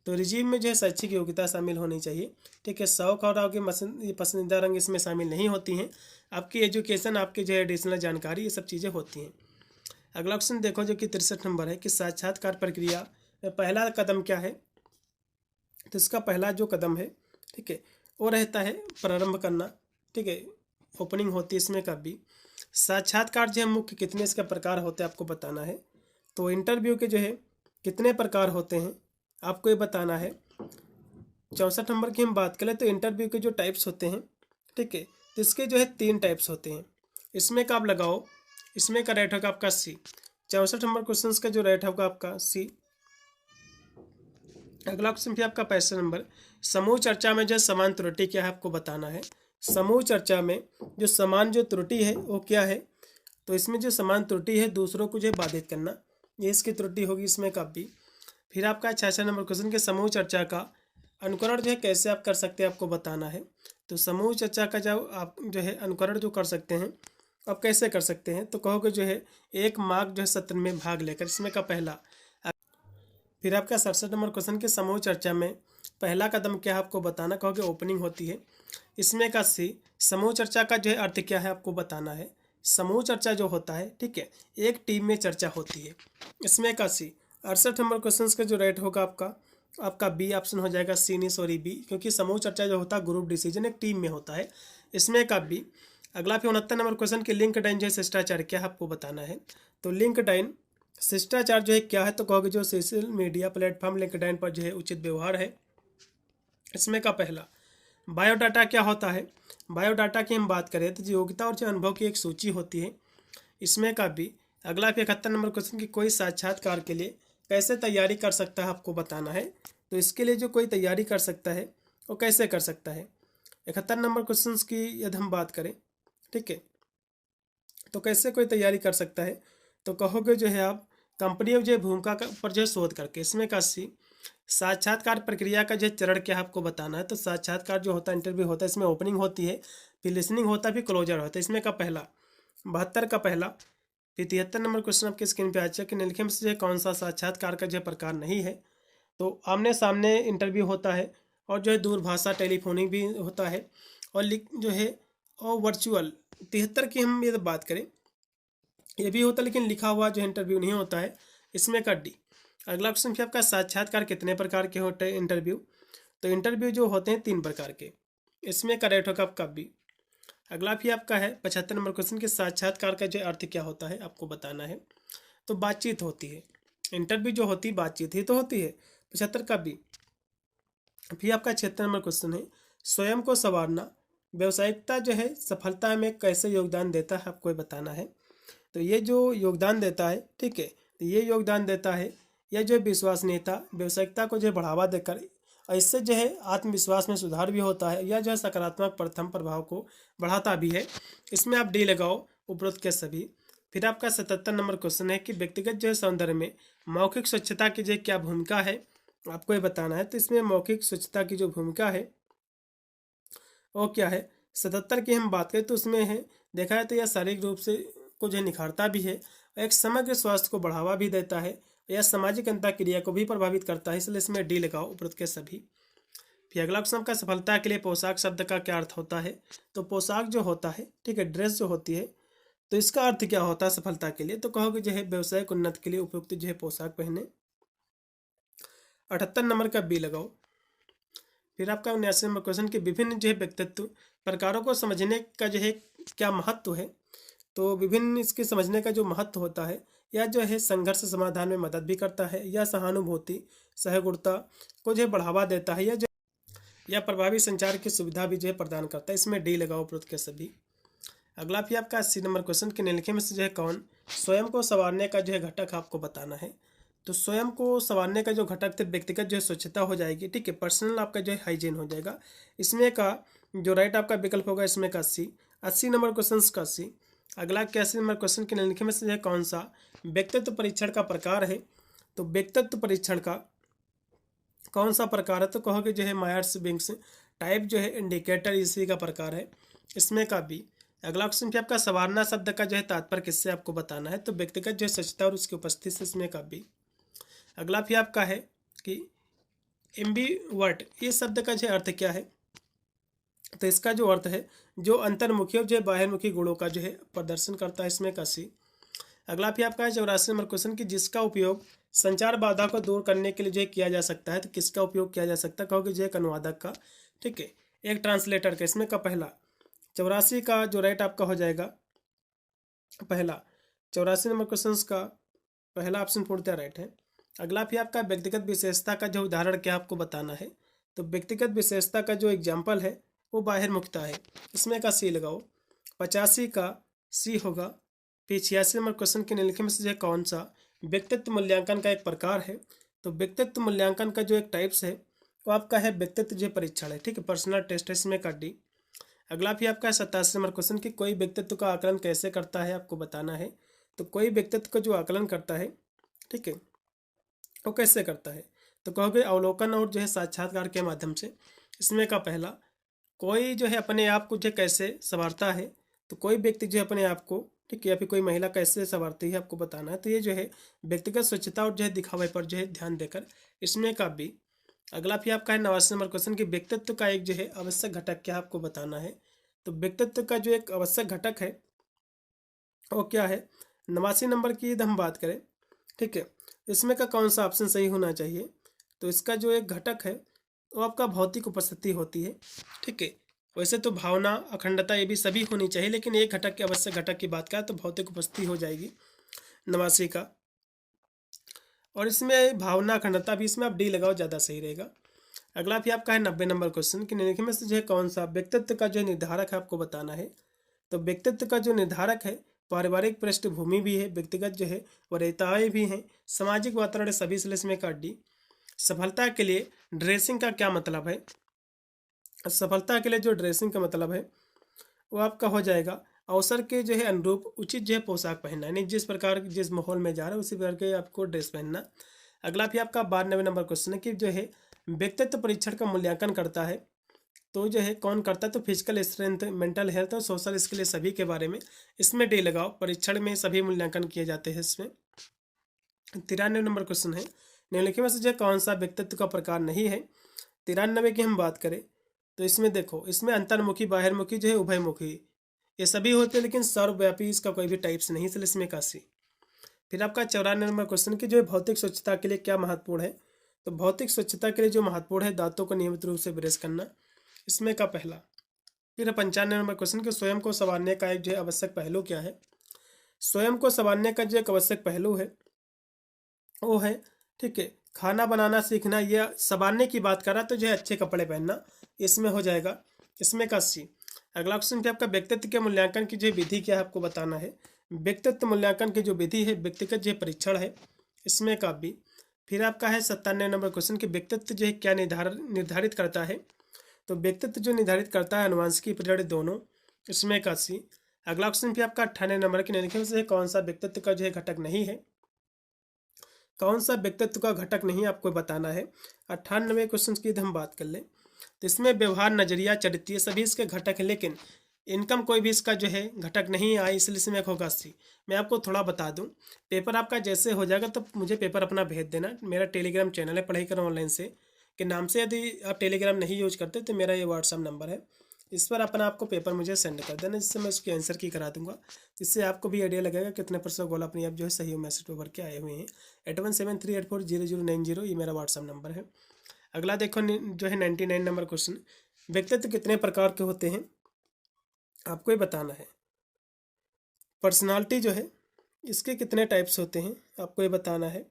तो रिज्यूम में जो है शैक्षिक योग्यता शामिल होनी चाहिए, ठीक है। शौक और आपके पसंदीदा रंग इसमें शामिल नहीं होती हैं, आपकी एजुकेशन, आपकी जो है एडिशनल जानकारी, ये सब चीज़ें होती हैं। अगला क्वेश्चन देखो जो कि 63 नंबर है कि साक्षात्कार प्रक्रिया में पहला कदम क्या है, तो इसका पहला जो कदम है, ठीक है, वो रहता है प्रारंभ करना, ठीक है, ओपनिंग होती है इसमें का भी। साक्षात्कार जो है मुख्य कितने इसका प्रकार होते हैं आपको बताना है, तो इंटरव्यू के जो है कितने प्रकार होते हैं आपको ये बताना है। 64 नंबर की हम बात करें तो इंटरव्यू के जो टाइप्स होते हैं, ठीक है, तो इसके जो है 3 टाइप्स होते हैं। इसमें का आप लगाओ, इसमें का रेट होगा आपका सी। 64 नंबर क्वेश्चन का जो रेट होगा आपका सी। अगला क्वेश्चन भी आपका 65 नंबर, समूह चर्चा में जो समान त्रुटि क्या है आपको बताना है। समूह चर्चा में जो समान जो त्रुटि है वो क्या है, तो इसमें जो समान त्रुटि है दूसरों को जो है बाधित करना, ये इसकी त्रुटि होगी इसमें का भी। फिर आपका 66 नंबर क्वेश्चन के समूह चर्चा का अनुकरण जो है कैसे आप कर सकते हैं आपको बताना है। तो समूह चर्चा का जब आप जो है अनुकरण जो कर सकते हैं, आप कैसे कर सकते हैं, तो कहोगे जो है एक मार्क जो है सत्र में भाग लेकर, इसमें का पहला। फिर आपका 67 नंबर क्वेश्चन के समूह चर्चा में पहला कदम क्या है आपको बताना, कहोगे ओपनिंग होती है, इसमें का सी। समूह चर्चा का जो है अर्थ क्या है आपको बताना है। समूह चर्चा जो होता है, ठीक है, एक टीम में चर्चा होती है, इसमें का सी। 68 नंबर क्वेश्चन का जो राइट होगा आपका बी ऑप्शन हो जाएगा, सी नहीं सॉरी बी, क्योंकि समूह चर्चा जो होता है ग्रुप डिसीजन एक टीम में होता है, इसमें का बी। अगला फिर 69 नंबर क्वेश्चन के लिंक डाइन जो है शिष्टाचार क्या है आपको बताना है। तो लिंक डाइन शिष्टाचार जो है क्या है, तो कहोगे जो सोशल मीडिया प्लेटफॉर्म लिंक्डइन पर जो है उचित व्यवहार है, इसमें का पहला। बायोडाटा क्या होता है, बायोडाटा की हम बात करें तो योग्यता और जो अनुभव की एक सूची होती है, इसमें का भी। अगला फिर 71 नंबर क्वेश्चन की कोई साक्षात्कार के लिए कैसे तैयारी कर सकता है आपको बताना है। तो इसके लिए जो कोई तैयारी कर सकता है वो कैसे कर सकता है। 71 नंबर क्वेश्चन की यदि हम बात करें, ठीक है, तो कैसे कोई तैयारी कर सकता है, तो कहोगे जो है आप कंपनी जो है भूमिका पर जो है शोध करके, इसमें का सी। साक्षात्कार प्रक्रिया का जो चरण क्या है आपको बताना है। तो साक्षात्कार जो होता है इंटरव्यू होता है, इसमें ओपनिंग होती है, फिर लिसनिंग होता है, फिर क्लोजर होता है, इसमें का पहला। 72 का पहला। फिर 73 नंबर क्वेश्चन आपके स्क्रीन पे आ चुका है कि निम्नलिखित में से कौन सा साक्षात्कार का जो प्रकार नहीं है। तो आमने सामने इंटरव्यू होता है और जो है दूरभाषा टेलीफोनिक भी होता है, और जो है और वर्चुअल। 73 की हम ये बात करें, ये भी होता है लेकिन लिखा हुआ जो इंटरव्यू नहीं होता है, इसमें का डी। अगला क्वेश्चन फिर आपका साक्षात्कार कितने प्रकार के होते हैं इंटरव्यू, तो इंटरव्यू जो होते हैं 3 प्रकार के, इसमें करेक्ट होगा आपका बी। अगला भी आपका है 75 नंबर क्वेश्चन के साक्षात्कार का जो अर्थ क्या होता है आपको बताना है। तो बातचीत होती है, इंटरव्यू जो होती है बातचीत ही तो होती है, 75 का बी। फिर आपका 76 नंबर क्वेश्चन है स्वयं को संवारना व्यावसायिकता जो है सफलता में कैसे योगदान देता है आपको ये बताना है। तो ये जो योगदान देता है, ठीक है, तो ये योगदान देता है, यह जो विश्वसनीयता व्यावसायिकता को जो है बढ़ावा देकर, इससे जो है आत्मविश्वास में सुधार भी होता है, या जो है सकारात्मक प्रथम प्रभाव को बढ़ाता भी है, इसमें आप डी लगाओ उपरोक्त के सभी। फिर आपका 77 नंबर क्वेश्चन है कि व्यक्तिगत जो है सौंदर्य में मौखिक स्वच्छता की जो क्या भूमिका है आपको ये बताना है। तो इसमें मौखिक स्वच्छता की जो भूमिका है वो क्या है, 77 की हम बात करें तो उसमें है देखा है तो यह शारीरिक रूप से को जो है निखारता भी है, एक समग्र स्वास्थ्य को बढ़ावा भी देता है, यह सामाजिक अंतःक्रिया को भी प्रभावित करता है, इसलिए इसमें डी लगाओ उपरोक्त के सभी। फिर अगला क्वेश्चन का सफलता के लिए पोशाक शब्द का क्या अर्थ होता है। तो पोशाक जो होता है, ठीक है, ड्रेस जो होती है, तो इसका अर्थ क्या होता है सफलता के लिए, तो कहोगे जो है व्यवसायिक उन्नति के लिए उपयुक्त जो है पोशाक पहने। 78 नंबर का बी लगाओ। फिर आपका 79 नंबर क्वेश्चन के विभिन्न जो है व्यक्तित्व प्रकारों को समझने का जो है क्या महत्व है। तो विभिन्न इसके समझने का जो महत्व होता है, यह जो है संघर्ष समाधान में मदद भी करता है, या सहानुभूति सहगुणता को जो है बढ़ावा देता है, या प्रभावी संचार की सुविधा भी जो है प्रदान करता है, इसमें डी लगाओ उपरोक्त के सभी। अगला भी आपका 80 नंबर क्वेश्चन कि निम्नलिखित में से जो है कौन स्वयं को संवारने का जो है घटक आपको बताना है। तो स्वयं को संवारने का जो घटक थे व्यक्तिगत जो है स्वच्छता हो जाएगी, ठीक है, पर्सनल आपका जो है हाइजीन हो जाएगा। इसमें का जो राइट आपका विकल्प होगा इसमें का 80 नंबर क्वेश्चन का 80। अगला 81 नंबर क्वेश्चन के निम्नलिखित में से जो है कौन सा व्यक्तित्व परीक्षण का प्रकार है। तो व्यक्तित्व परीक्षण का कौन सा प्रकार है, तो कहोगे जो है मायर्स बिंग्स टाइप जो है इंडिकेटर इसी का प्रकार है, इसमें का बी। अगला क्वेश्चन क्या आपका संवारना शब्द का जो है तात्पर्य किससे आपको बताना है। तो व्यक्तिगत जो है स्वच्छता और उसकी उपस्थिति से, इसमें का बी। अगला भी आपका है कि एम्बिवर्ट ये शब्द का जो है अर्थ क्या है। तो इसका जो अर्थ है जो अंतर्मुखी और जो है बाहिर्मुखी गुणों का जो है प्रदर्शन करता है, इसमें का सी। अगला भी आपका है 84 नंबर क्वेश्चन कि जिसका उपयोग संचार बाधा को दूर करने के लिए जो है किया जा सकता है। तो किसका उपयोग किया जा सकता है, कहोगे जो एक अनुवादक का, ठीक है, एक ट्रांसलेटर का। इसमें का पहला 84 का जो राइट आपका हो जाएगा पहला 84 नंबर क्वेश्चन का पहला ऑप्शन पूर्णतः राइट है। अगला भी आपका व्यक्तिगत विशेषता का जो उदाहरण क्या आपको बताना है। तो व्यक्तिगत विशेषता का जो एग्जाम्पल है वो बाहिर्मुखता है, इसमें का सी लगाओ। 85 का सी होगा। फिर 86 नंबर क्वेश्चन के निम्नलिखित में से जो है कौन सा व्यक्तित्व मूल्यांकन का एक प्रकार है। तो व्यक्तित्व मूल्यांकन का जो एक टाइप्स है वो आपका है व्यक्तित्व जो परीक्षण है, ठीक है, पर्सनल टेस्ट है, इसमें का डी। अगला भी आपका 87 नंबर क्वेश्चन कि कोई व्यक्तित्व का आकलन कैसे करता है आपको बताना है। तो कोई व्यक्तित्व का जो आकलन करता है, ठीक है, वो कैसे करता है। तो कहोगे अवलोकन और जो है साक्षात्कार के माध्यम से। इसमें का पहला कोई जो है अपने आप को जो कैसे संवारता है। तो कोई व्यक्ति जो है अपने आप को, ठीक है, या फिर कोई महिला कैसे संवारती है आपको बताना है। तो ये जो है व्यक्तिगत स्वच्छता और जो है दिखावे पर जो है ध्यान देकर, इसमें का भी। अगला भी आपका है 89 नंबर क्वेश्चन कि व्यक्तित्व का एक जो है आवश्यक घटक क्या आपको बताना है। तो व्यक्तित्व का जो एक आवश्यक घटक है वो क्या है। 89 नंबर की यदि हम बात करें, ठीक है, इसमें का कौन सा ऑप्शन सही होना चाहिए। तो इसका जो एक घटक है वो आपका भौतिक उपस्थिति होती है, ठीक है। वैसे तो भावना अखंडता ये भी सभी होनी चाहिए, लेकिन एक घटक के आवश्यक घटक की बात करें तो भौतिक उपस्थिति हो जाएगी 89 का। और इसमें भावना अखंडता भी, इसमें आप डी लगाओ ज़्यादा सही रहेगा। अगला भी आपका है 90 नंबर क्वेश्चन कि निम्नलिखित में से जो है कौन सा व्यक्तित्व का जो निर्धारक है आपको बताना है। तो व्यक्तित्व का जो निर्धारक है पारिवारिक पृष्ठभूमि भी है, व्यक्तिगत जो है वरीयताएँ भी हैं, सामाजिक वातावरण सभी, इसमें का डी। सफलता के लिए ड्रेसिंग का क्या मतलब है। सफलता के लिए जो ड्रेसिंग का मतलब है वो आपका हो जाएगा अवसर के जो है अनुरूप उचित जो है पोशाक पहनना, यानी जिस प्रकार जिस माहौल में जा रहा है उसी प्रकार के आपको ड्रेस पहनना। अगला भी आपका 92 नंबर क्वेश्चन है कि जो है व्यक्तित्व परीक्षण का मूल्यांकन करता है। तो जो है कौन करता है। तो फिजिकल स्ट्रेंथ, मेंटल हेल्थ और सोशल स्किल सभी के बारे में, इसमें डी लगाओ। परीक्षण में सभी मूल्यांकन किए जाते हैं इसमें। 93 नंबर क्वेश्चन है निम्नलिखित में से जो कौन सा व्यक्तित्व का प्रकार नहीं है। 93 की हम बात करें तो इसमें देखो, इसमें अंतर्मुखी, बाहिर्मुखी जो है उभयमुखी ये सभी होते हैं, लेकिन सर्वव्यापी इसका कोई भी टाइप्स नहीं, इसलिए इसमें का सी। फिर आपका 94 नंबर क्वेश्चन की जो है भौतिक स्वच्छता के लिए क्या महत्वपूर्ण है। तो भौतिक स्वच्छता के लिए जो महत्वपूर्ण है दांतों को नियमित रूप से ब्रश करना, इसमें का पहला। फिर 95 नंबर क्वेश्चन कि स्वयं को संवारने का एक जो है आवश्यक पहलू क्या है। स्वयं को संवारने का जो एक आवश्यक पहलू है वो है, ठीक है, खाना बनाना सीखना। यह संवारने की बात करा तो जो है अच्छे कपड़े पहनना, इसमें हो जाएगा, इसमें का सी। अगला क्वेश्चन क्या आपका व्यक्तित्व के मूल्यांकन की जो विधि क्या है आपको बताना है। व्यक्तित्व मूल्यांकन की जो विधि है व्यक्तिगत जो परीक्षण है, इसमें का भी। फिर आपका है 97 नंबर क्वेश्चन कि व्यक्तित्व जो है क्या निर्धारित करता है। तो व्यक्तित्व जो निर्धारित करता है अनुवांशिकी प्रजनन दोनों, इसमें का सी। अगला क्वेश्चन भी आपका 98 नंबर के निम्नलिखित में से कौन सा व्यक्तित्व का जो है घटक नहीं है। कौन सा व्यक्तित्व का घटक नहीं आपको बताना है। 98 क्वेश्चन की यदि हम बात कर ले तो इसमें व्यवहार, नजरिया, चरित्र सभी इसके घटक है, लेकिन इनकम कोई भी इसका जो है घटक नहीं आए, इसलिए इसमें होगा सी। मैं आपको थोड़ा बता दूं, पेपर आपका जैसे हो जाएगा तो मुझे पेपर अपना भेज देना। मेरा टेलीग्राम चैनल है पढ़ाई करो ऑनलाइन से के नाम से, यदि आप टेलीग्राम नहीं यूज करते तो मेरा ये व्हाट्सअप नंबर है, इस पर अपना आपको पेपर मुझे सेंड कर देना, जिससे मैं उसकी आंसर की करा दूंगा। इससे आपको भी आइडिया लगेगा कितने % गोल अपने आप जो है सही मैसेज पे भर के आए हुए हैं। 8173840090 ये मेरा व्हाट्सअप नंबर है। अगला देखो जो है 99 नंबर क्वेश्चन, व्यक्तित्व कितने प्रकार के होते हैं आपको ये बताना है। पर्सनालिटी जो है इसके कितने टाइप्स होते हैं आपको ये बताना है।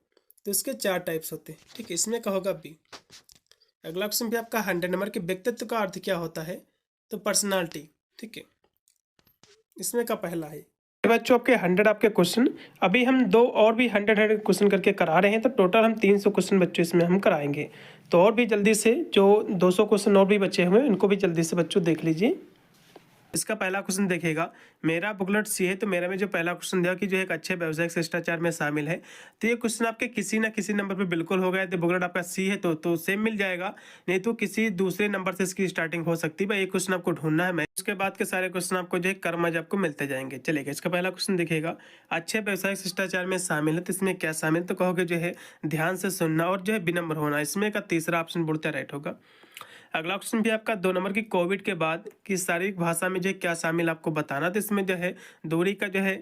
तो इसके 4 टाइप्स होते हैं, ठीक है, इसमें का होगा बी। अगला क्वेश्चन भी आपका 100 नंबर के व्यक्तित्व का अर्थ क्या होता है। तो पर्सनालिटी, ठीक है, इसमें का पहला है। बच्चों आपके 100 आपके क्वेश्चन, अभी हम 2 और भी 100 क्वेश्चन करके करा रहे हैं, तो टोटल हम 300 क्वेश्चन बच्चों इसमें हम कराएंगे। तो और भी जल्दी से जो 200 क्वेश्चन और भी बचे हुए हैं इनको भी जल्दी से बच्चों देख लीजिए। इसका पहला क्वेश्चन देखिएगा, मेरा बुकलेट सी है, तो मेरा में जो पहला क्वेश्चन दिया कि जो एक अच्छे व्यावसायिक शिष्टाचार में शामिल है, तो ये क्वेश्चन आपके किसी ना किसी नंबर पे बिल्कुल हो गया। तो बुकलेट आपका सी है तो सेम मिल जाएगा, नहीं तो किसी दूसरे नंबर से इसकी स्टार्टिंग हो सकती है। भाई ये क्वेश्चन आपको ढूंढना है। मैं उसके बाद के सारे क्वेश्चन आपको जो है कर्मज आपको मिलते जाएंगे। चलिए इसका पहला क्वेश्चन देखिएगा, अच्छे व्यावसायिक शिष्टाचार में शामिल है, तो इसमें क्या शामिल, तो कहोगे जो है ध्यान से सुनना और जो है विनम्र होना। इसमें का तीसरा ऑप्शन बोलते राइट होगा। अगला क्वेश्चन भी आपका 2 नंबर की, कोविड के बाद की शारीरिक भाषा में जो है क्या शामिल आपको बताना। तो इसमें जो है दूरी का जो है,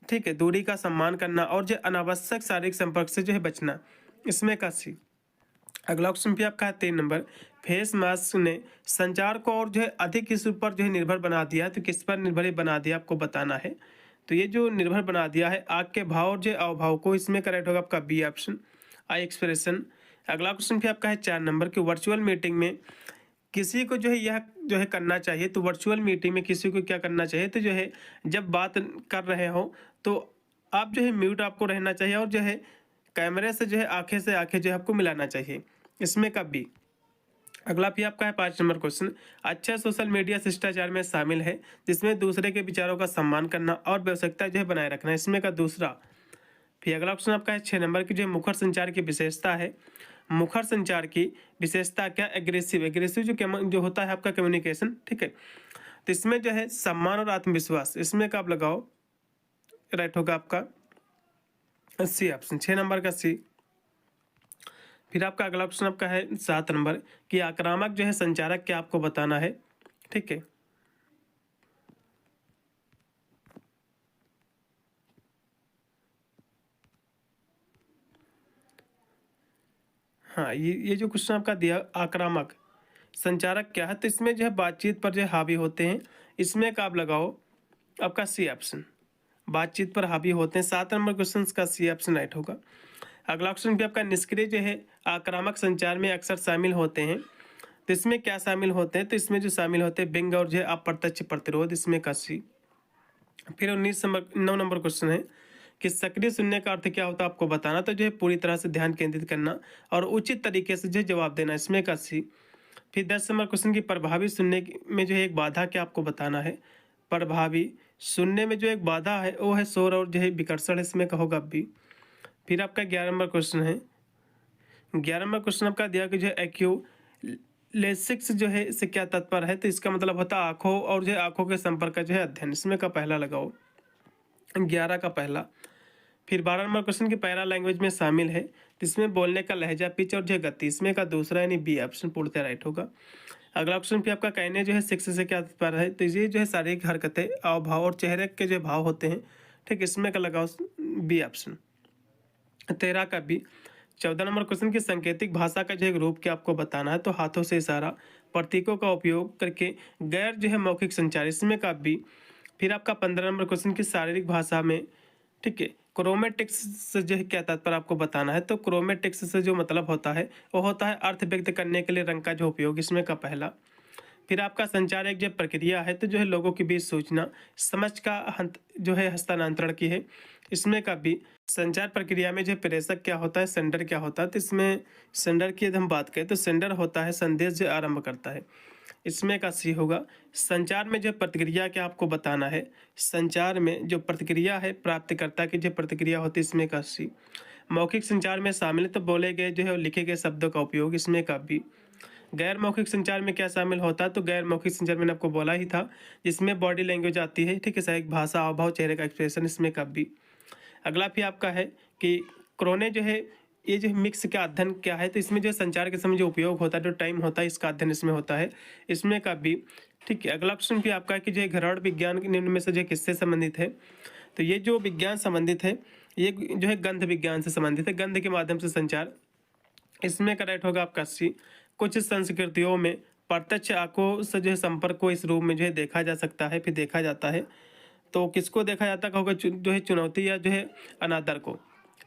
ठीक है, दूरी का सम्मान करना और जो अनावश्यक शारीरिक संपर्क से जो है बचना, इसमें का सी। अगला क्वेश्चन भी आपका है 3 नंबर, फेस मास्क ने संचार को और जो है अधिक इस ऊपर जो है निर्भर बना दिया, तो किस पर निर्भर बना दिया आपको बताना है। तो ये जो निर्भर बना दिया है आग के भाव और जो अवभाव को, इसमें करेक्ट होगा आपका बी ऑप्शन, आई एक्सप्रेशन। अगला क्वेश्चन भी आपका है 4 नंबर की, वर्चुअल मीटिंग में किसी को जो है यह जो है करना चाहिए, तो वर्चुअल मीटिंग में किसी को क्या करना चाहिए, तो जो है जब बात कर रहे हो तो आप जो है म्यूट आपको रहना चाहिए और जो है कैमरे से जो है आंखें से आंखें जो है आपको मिलाना चाहिए, इसमें का बी। अगला भी आपका है 5 नंबर क्वेश्चन, अच्छा सोशल मीडिया शिष्टाचार में शामिल है जिसमें दूसरे के विचारों का सम्मान करना और व्यवसायिकता जो है बनाए रखना, इसमें का दूसरा। फिर अगला ऑप्शन आपका है 6 नंबर की, जो मुखर संचार की विशेषता है, मुखर संचार की विशेषता क्या, एग्रेसिव, एग्रेसिव जो होता है आपका कम्युनिकेशन, ठीक है। तो इसमें जो है सम्मान और आत्मविश्वास, इसमें का आप लगाओ, राइट होगा आपका सी ऑप्शन, 6 नंबर का सी। फिर आपका अगला ऑप्शन आपका है 7 नंबर कि आक्रामक जो है संचारक क्या आपको बताना है, ठीक है। हाँ, ये जो क्वेश्चन आपका दिया, आक्रामक संचारक क्या है, तो इसमें जो है बातचीत पर जो है हावी होते हैं, इसमें का आप लगाओ आपका सी ऑप्शन, बातचीत पर हावी होते हैं। 7 नंबर क्वेश्चन का सी ऑप्शन राइट होगा। अगला ऑप्शन भी आपका निष्क्रिय जो है आक्रामक संचार में अक्सर शामिल होते हैं, तो इसमें क्या शामिल होते हैं, तो इसमें जो शामिल होते हैं व्यंग्य और जो है अप्रत्यक्ष प्रतिरोध, इसमें का सी। फिर 9 नंबर क्वेश्चन है कि सक्रिय सुनने का अर्थ क्या होता है आपको बताना, तो जो है पूरी तरह से ध्यान केंद्रित करना और उचित तरीके से जो है जवाब देना, इसमें का सी। फिर 10 नंबर क्वेश्चन की प्रभावी सुनने में जो है एक बाधा क्या आपको बताना है, प्रभावी सुनने में जो एक बाधा है वो है शोर और जो है विकर्षण, इसमें का होगा बी। फिर आपका 11 नंबर क्वेश्चन है, 11 नंबर क्वेश्चन आपका दिया कि जो है एक्यूलेसिक्स जो है इससे क्या तात्पर्य है, तो इसका मतलब होता है आंखों और जो है आंखों के संपर्क का जो है अध्ययन, इसमें का पहला लगाओ 11 का पहला। फिर 12 नंबर क्वेश्चन की पैरा लैंग्वेज में शामिल है, तो इसमें बोलने का लहजा, पिच और जो है गति, इसमें का दूसरा यानी बी ऑप्शन पूर्णतः राइट होगा। अगला ऑप्शन भी आपका कहने जो है सेक्स से क्या तात्पर्य है, तो ये जो है शारीरिक हरकतें, हाव और चेहरे के जो भाव होते हैं, ठीक, इसमें का लगाओ बी ऑप्शन, 13 का बी। 14 नंबर क्वेश्चन की सांकेतिक भाषा का जो एक रूप क्या आपको बताना है, तो हाथों से इशारा, प्रतीकों का उपयोग करके गैर जो है मौखिक संचार, इसमें का बी। फिर आपका 15 नंबर क्वेश्चन की शारीरिक भाषा में, ठीक है, क्रोमेटिक्स से जो है क्या तात्पर्य आपको बताना है, तो क्रोमेटिक्स से जो मतलब होता है वो होता है अर्थ व्यक्त करने के लिए रंग का जो उपयोग, इसमें का पहला। फिर आपका संचार एक जो प्रक्रिया है, तो जो है लोगों के बीच सूचना समझ का जो है हस्तांतरण की है, इसमें का भी। संचार प्रक्रिया में जो प्रेषक क्या होता है, सेंडर क्या होता है, तो इसमें सेंडर की यदि हम बात करें तो सेंडर होता है संदेश जो आरंभ करता है, इसमें का सी होगा। संचार में जो प्रतिक्रिया क्या आपको बताना है, संचार में जो प्रतिक्रिया है प्राप्तकर्ता की जो प्रतिक्रिया होती है, इसमें का सी। मौखिक संचार में शामिल है, तो बोले गए जो है लिखे गए शब्दों का उपयोग, इसमें का बी। गैर मौखिक संचार में क्या शामिल होता है, तो गैर मौखिक संचार मैंने आपको बोला ही था, जिसमें बॉडी लैंग्वेज आती है, ठीक है, सहायक भाषा, हाव चेहरे का एक्सप्रेशन, इसमें का बी। अगला भी आपका है कि क्रोने जो है ये जो मिक्स का अध्ययन क्या है, तो इसमें जो संचार के समय जो उपयोग होता है, जो टाइम होता है, इसका अध्ययन इसमें होता है, इसमें का भी, ठीक है। अगला ऑप्शन भी आपका है कि जो घराड़ विज्ञान के निम्न में से जो किससे संबंधित है, तो ये जो विज्ञान संबंधित है ये जो है गंध विज्ञान से संबंधित है, गंध के माध्यम से संचार, इसमें करेक्ट होगा आपका सी। कुछ संस्कृतियों में प्रत्यक्ष आंखों से जो है संपर्क को इस रूप में जो है देखा जा सकता है, फिर देखा जाता है, तो किसको देखा जाता होगा, जो है चुनौती या जो है अनादर को,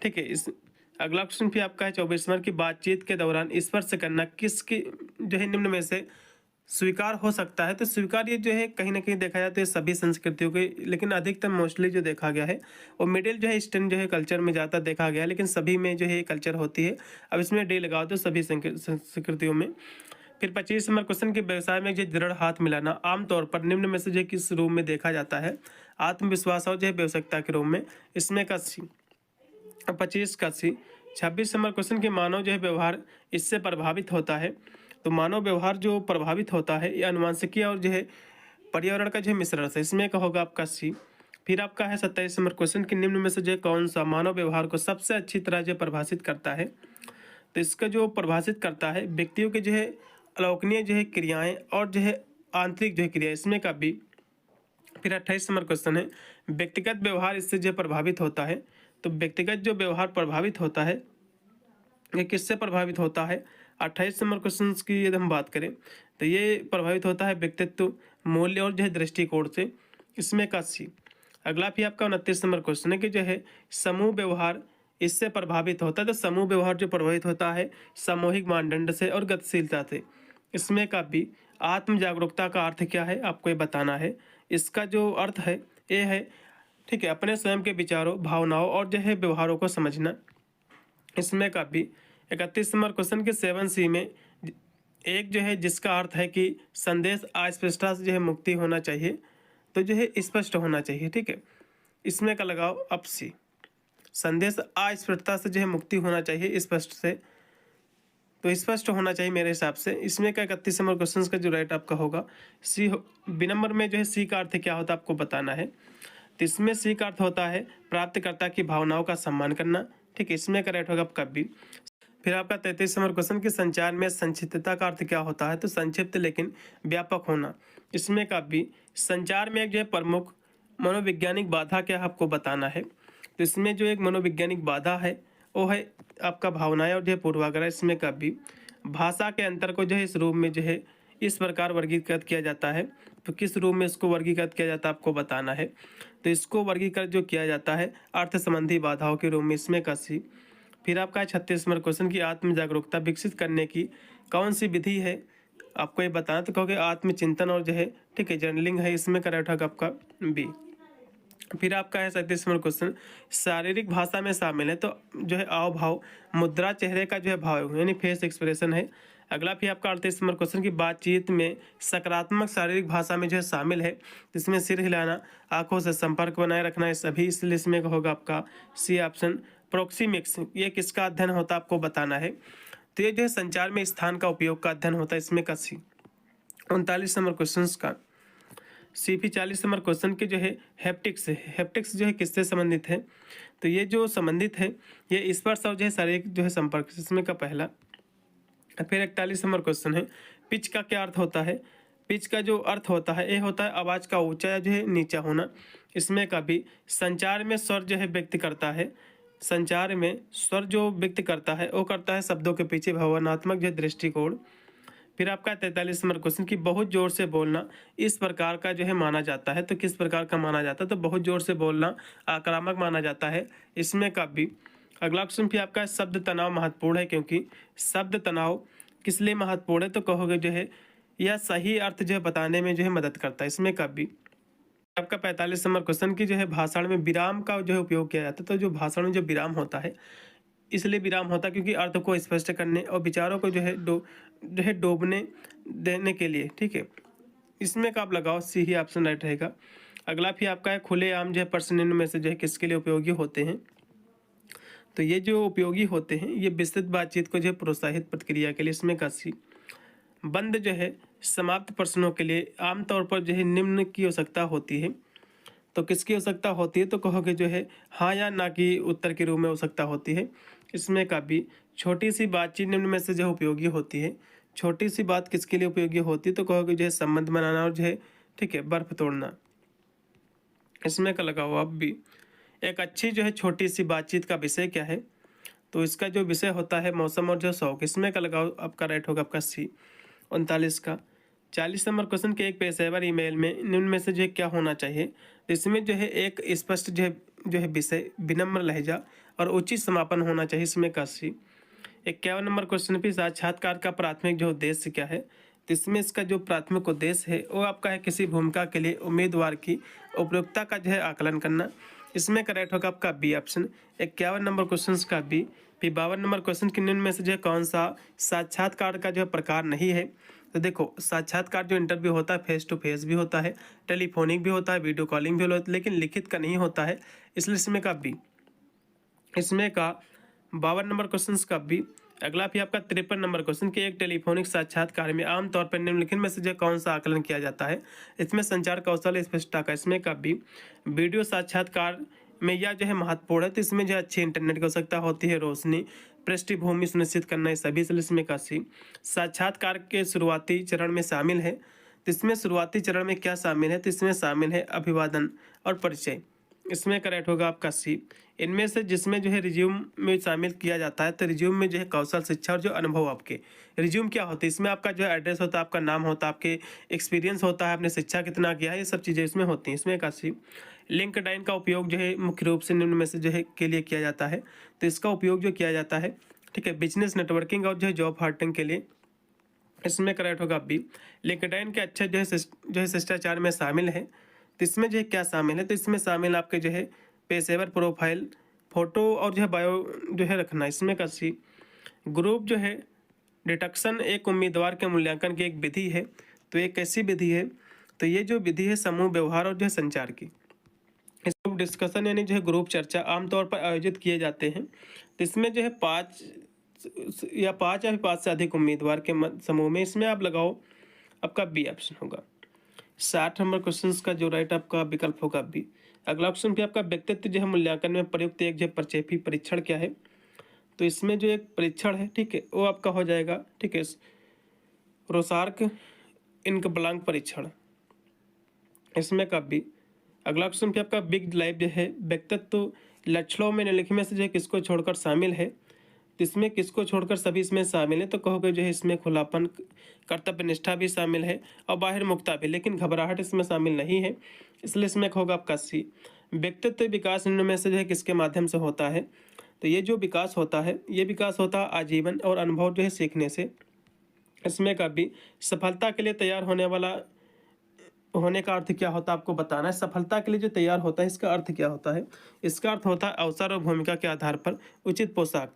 ठीक है। इस अगला क्वेश्चन भी आपका है 24 नंबर की, बातचीत के दौरान स्पर्श करना किसकी जो है निम्न में से स्वीकार हो सकता है। तो स्वीकार ये जो है कहीं ना कहीं देखा जाए तो ये सभी संस्कृतियों के, लेकिन अधिकतर मोस्टली जो देखा गया है वो मिडिल जो है ईस्टर्न जो है कल्चर में ज़्यादा देखा गया है, लेकिन सभी में जो है ये कल्चर होती है। अब इसमें डे लगाओ तो सभी संस्कृतियों में। फिर 25 नंबर क्वेश्चन के व्यवसाय में जो दृढ़ हाथ मिलाना आमतौर पर निम्न में से जो किस रूप में देखा जाता है? आत्मविश्वास और जो है व्यावसायिकता के रूप में। इसमें का सी। 25 का सी। 26 नंबर क्वेश्चन के मानव जो है व्यवहार इससे प्रभावित होता है। तो मानव व्यवहार जो प्रभावित होता है ये अनुवांशिकी और जो है पर्यावरण का जो है मिश्रण से। इसमें का होगा आपका सी। फिर आपका है 27 नंबर क्वेश्चन की निम्न में से जो कौन सा मानव व्यवहार को सबसे अच्छी तरह जो परिभाषित करता है? तो इसका जो परिभाषित करता है व्यक्तियों के जो है अलोकनीय जो है क्रियाएं और जो है आंतरिक जो है क्रिया। इसमें का बी। फिर 28 नंबर क्वेश्चन है व्यक्तिगत व्यवहार इससे जो प्रभावित होता है। तो व्यक्तिगत जो व्यवहार प्रभावित होता है ये किससे प्रभावित होता है? 28 नंबर क्वेश्चन की यदि हम बात करें तो ये प्रभावित होता है व्यक्तित्व, मूल्य और जो है दृष्टिकोण से। इसमें का सी। अगला भी आपका 29 नंबर क्वेश्चन है कि जो है समूह व्यवहार इससे प्रभावित होता है। तो समूह व्यवहार जो प्रभावित होता है सामूहिक मानदंड से और गतिशीलता से। इसमें का भी आत्म जागरूकता का अर्थ क्या है आपको ये बताना है। इसका जो अर्थ है ये है, ठीक है, अपने स्वयं के विचारों, भावनाओं और जो है व्यवहारों को समझना। इसमें का भी 31 नंबर क्वेश्चन के 7C में एक जो है जिसका अर्थ है कि संदेश अस्पष्टता से जो है मुक्ति होना चाहिए। तो जो है स्पष्ट होना चाहिए, ठीक है। इसमें का लगाओ अब सी। संदेश अस्पष्टता से जो है मुक्ति होना चाहिए, स्पष्ट से। तो स्पष्ट होना चाहिए मेरे हिसाब से। इसमें का 31 नंबर क्वेश्चन का जो राइट आपका होगा सी। बी नंबर में जो है सी का अर्थ क्या होता है आपको बताना है। तो इसमें सी का अर्थ होता है प्राप्तकर्ता की भावनाओं का सम्मान करना, ठीक है। इसमें का राइट होगा आपका बी। फिर आपका 33 नंबर क्वेश्चन की संचार में संक्षिप्तता का अर्थ क्या होता है? तो संक्षिप्त लेकिन व्यापक होना। इसमें का बी। संचार में एक जो है प्रमुख मनोवैज्ञानिक बाधा क्या आपको बताना है। तो इसमें जो एक मनोवैज्ञानिक बाधा है वो है आपका भावनाएं और जो है पूर्वाग्रह। इसमें का भी भाषा के अंतर को जो है इस रूप में जो है इस प्रकार वर्गीकृत किया जाता है। तो किस रूप में इसको वर्गीकृत किया जाता है आपको बताना है। तो इसको वर्गीकृत जो किया जाता है अर्थ संबंधी बाधाओं के रूप में। इसमें का सी। फिर आपका 36 नंबर क्वेश्चन की आत्म जागरूकता विकसित करने की कौन सी विधि है आपको ये बताना। तो कहोगे आत्मचिंतन और जो है, ठीक है, जर्नलिंग है। इसमें का राइट होगा आपका बी। फिर आपका है 37 नंबर क्वेश्चन शारीरिक भाषा में शामिल है। तो जो है हाव भाव, मुद्रा, चेहरे का जो है भाव यानी फेस एक्सप्रेशन है। अगला भी आपका 38 नंबर क्वेश्चन की बातचीत में सकारात्मक शारीरिक भाषा में जो है शामिल है। जिसमें सिर हिलाना, आंखों से संपर्क बनाए रखना, ये सभी। इसलिए इसमें होगा आपका सी ऑप्शन प्रोक्सीमिक्स। ये किसका अध्ययन होता है आपको बताना है। तो ये जो है संचार में स्थान का उपयोग का अध्ययन होता है। इसमें का सी। 39 नंबर क्वेश्चन का सी। भी 40 नंबर क्वेश्चन के जो है हैप्टिक्स है। हैप्टिक्स जो है किससे संबंधित है? तो ये जो संबंधित है ये स्पर्श और जो है शारीरिक जो है संपर्क। इसमें का पहला। फिर 41 नंबर क्वेश्चन है पिच का क्या अर्थ होता है? पिच का जो अर्थ होता है ये होता है आवाज़ का ऊंचा या जो है नीचा होना। इसमें का भी संचार में स्वर जो है व्यक्त करता है। संचार में स्वर जो व्यक्त करता है वो करता है शब्दों के पीछे भावनात्मक जो दृष्टिकोण। फिर आपका 43 नंबर क्वेश्चन की बहुत जोर से बोलना इस प्रकार का जो है माना जाता है। तो किस प्रकार का माना जाता है? तो बहुत जोर से बोलना आक्रामक माना जाता है। इसमें का भी। अगला क्वेश्चन भी आपका शब्द तनाव महत्वपूर्ण है, क्योंकि शब्द तनाव किस लिए महत्वपूर्ण है? तो कहोगे जो है यह सही अर्थ जो है बताने में जो है मदद करता है। इसमें का भी। आपका 45 नंबर क्वेश्चन की जो है भाषण में विराम का जो है उपयोग किया जाता है। तो जो भाषण में जो विराम होता है इसलिए विराम होता है क्योंकि अर्थ को स्पष्ट करने और विचारों को जो है डोबने देने के लिए, ठीक है। इसमें का आप लगाओ सी ही ऑप्शन राइट रहेगा। अगला भी आपका है खुले आम जो है प्रश्न में से जो है किसके लिए उपयोगी होते हैं? तो ये जो उपयोगी होते हैं ये विस्तृत बातचीत को जो है प्रोत्साहित प्रतिक्रिया के लिए। इसमें का सी। बंद जो है समाप्त प्रश्नों के लिए आमतौर पर जो है निम्न की आवश्यकता होती है। तो किसकी आवश्यकता होती है? तो कहोगे जो है हाँ या ना की उत्तर के रूप में आवश्यकता होती है। इसमें का भी छोटी सी बातचीत निम्न में से जो उपयोगी होती है। छोटी सी बात किसके लिए उपयोगी होती है? तो कहोगे जो है संबंध बनाना और जो है, ठीक है, बर्फ तोड़ना। इसमें का लगाओ अब भी। एक अच्छी जो है छोटी सी बातचीत का विषय क्या है? तो इसका जो विषय होता है मौसम और जो शौक। इसमें का लगाओ आपका राइट होगा आपका सी। 39 का 40 नंबर क्वेश्चन के एक पेशेवर ईमेल में निम्न में से जो है क्या होना चाहिए? तो इसमें जो है एक स्पष्ट जो है विषय, विनम्र लहजा और उचित समापन होना चाहिए। इसमें का सी। 51 नंबर क्वेश्चन भी साक्षात्कार का प्राथमिक जो उद्देश्य क्या है? तो इसमें इसका जो प्राथमिक उद्देश्य है वो आपका है किसी भूमिका के लिए उम्मीदवार की उपयुक्तता का जो है आकलन करना। इसमें करेक्ट होगा आपका बी ऑप्शन। 51 नंबर क्वेश्चन का बी। 52 नंबर क्वेश्चन के निम्न में से जो है कौन सा साक्षात्कार का जो है प्रकार नहीं है। तो देखो साक्षात्कार जो इंटरव्यू होता है फेस टू फेस भी होता है, टेलीफोनिक भी होता है, वीडियो कॉलिंग भी होता है, लेकिन लिखित का नहीं होता है, इसलिए इसमें का बी। इसमें का 52 नंबर क्वेश्चन का बी। अगला भी आपका 53 नंबर क्वेश्चन कि एक टेलीफोनिक साक्षात्कार में आमतौर पर निम्नलिखित में से जो कौन सा आकलन किया जाता है। इसमें संचार कौशल स्पष्टता का। इसमें का बी। वीडियो साक्षात्कार में यह जो है महत्वपूर्ण है, तो इसमें जो अच्छी इंटरनेट की आवश्यकता होती है, रोशनी पृष्ठभूमि सुनिश्चित करना है सभी। इसमें का सी। साक्षात्कार के शुरुआती चरण में शामिल है, तो इसमें शुरुआती चरण में क्या शामिल है, तो इसमें शामिल है अभिवादन और परिचय। इसमें करेक्ट होगा आपका सी। इनमें से जिसमें जो है रिज्यूम में शामिल किया जाता है, तो रिज्यूम में जो है कौशल शिक्षा और जो अनुभव आपके रिज्यूम क्या होते हैं, इसमें आपका जो है एड्रेस होता है, आपका नाम होता है, आपके एक्सपीरियंस होता है, आपने शिक्षा कितना किया है, ये सब चीज़ें इसमें होती हैं। इसमें का सी। लिंक्डइन का उपयोग जो है मुख्य रूप से निम्न में से जो है के लिए किया जाता है, तो इसका उपयोग जो किया जाता है, ठीक है, बिजनेस नेटवर्किंग और जो है जॉब हंटिंग के लिए। इसमें करेक्ट होगा बी। लिंक्डइन के अच्छे जो है शिष्टाचार में शामिल है, तो इसमें जो है क्या शामिल है, तो इसमें शामिल आपके जो है पेशेवर प्रोफाइल, फोटो और जो है बायो जो है रखना। इसमें का सी। ग्रुप जो है डिटेक्शन एक उम्मीदवार के मूल्यांकन की एक विधि है, तो एक कैसी विधि है, तो ये जो विधि है समूह व्यवहार और जो है संचार की। ग्रुप डिस्कशन यानी जो है ग्रुप चर्चा आमतौर पर आयोजित किए जाते हैं, तो इसमें जो है 5 या 5 से अधिक उम्मीदवार के समूह में, इसमें आप लगाओ आपका बी ऑप्शन होगा। 60 नंबर क्वेश्चन का जो राइट आपका विकल्प होगा बी। अगला ऑप्शन भी आपका व्यक्तित्व जो है मूल्यांकन में प्रयुक्त एक जो प्रक्षेपी परीक्षण क्या है, तो इसमें जो एक परीक्षण है, ठीक है, वो आपका हो जाएगा, ठीक है, रोसार्क इनक ब्लांक परीक्षण। इसमें का बी। अगला ऑप्शन भी आपका बिग लाइफ जो है व्यक्तित्व लक्षणों में निम्नलिखित में से जो है किसको छोड़कर शामिल है, तो इसमें किसको छोड़कर सभी इसमें शामिल है, तो कहोगे जो है इसमें खुलापन, कर्तव्य निष्ठा भी शामिल है और बाहर मुक्ता भी, लेकिन घबराहट इसमें शामिल नहीं है, इसलिए इसमें होगा आपका सी। व्यक्तित्व विकास निम्न में से जो है किसके माध्यम से होता है, तो ये जो विकास होता है, ये विकास होता है आजीवन और अनुभव जो है सीखने से। इसमें का भी। सफलता के लिए तैयार होने का अर्थ क्या होता है आपको बताना है। सफलता के लिए जो तैयार होता है इसका अर्थ क्या होता है, इसका अर्थ होता है अवसर और भूमिका के आधार पर उचित पोशाक।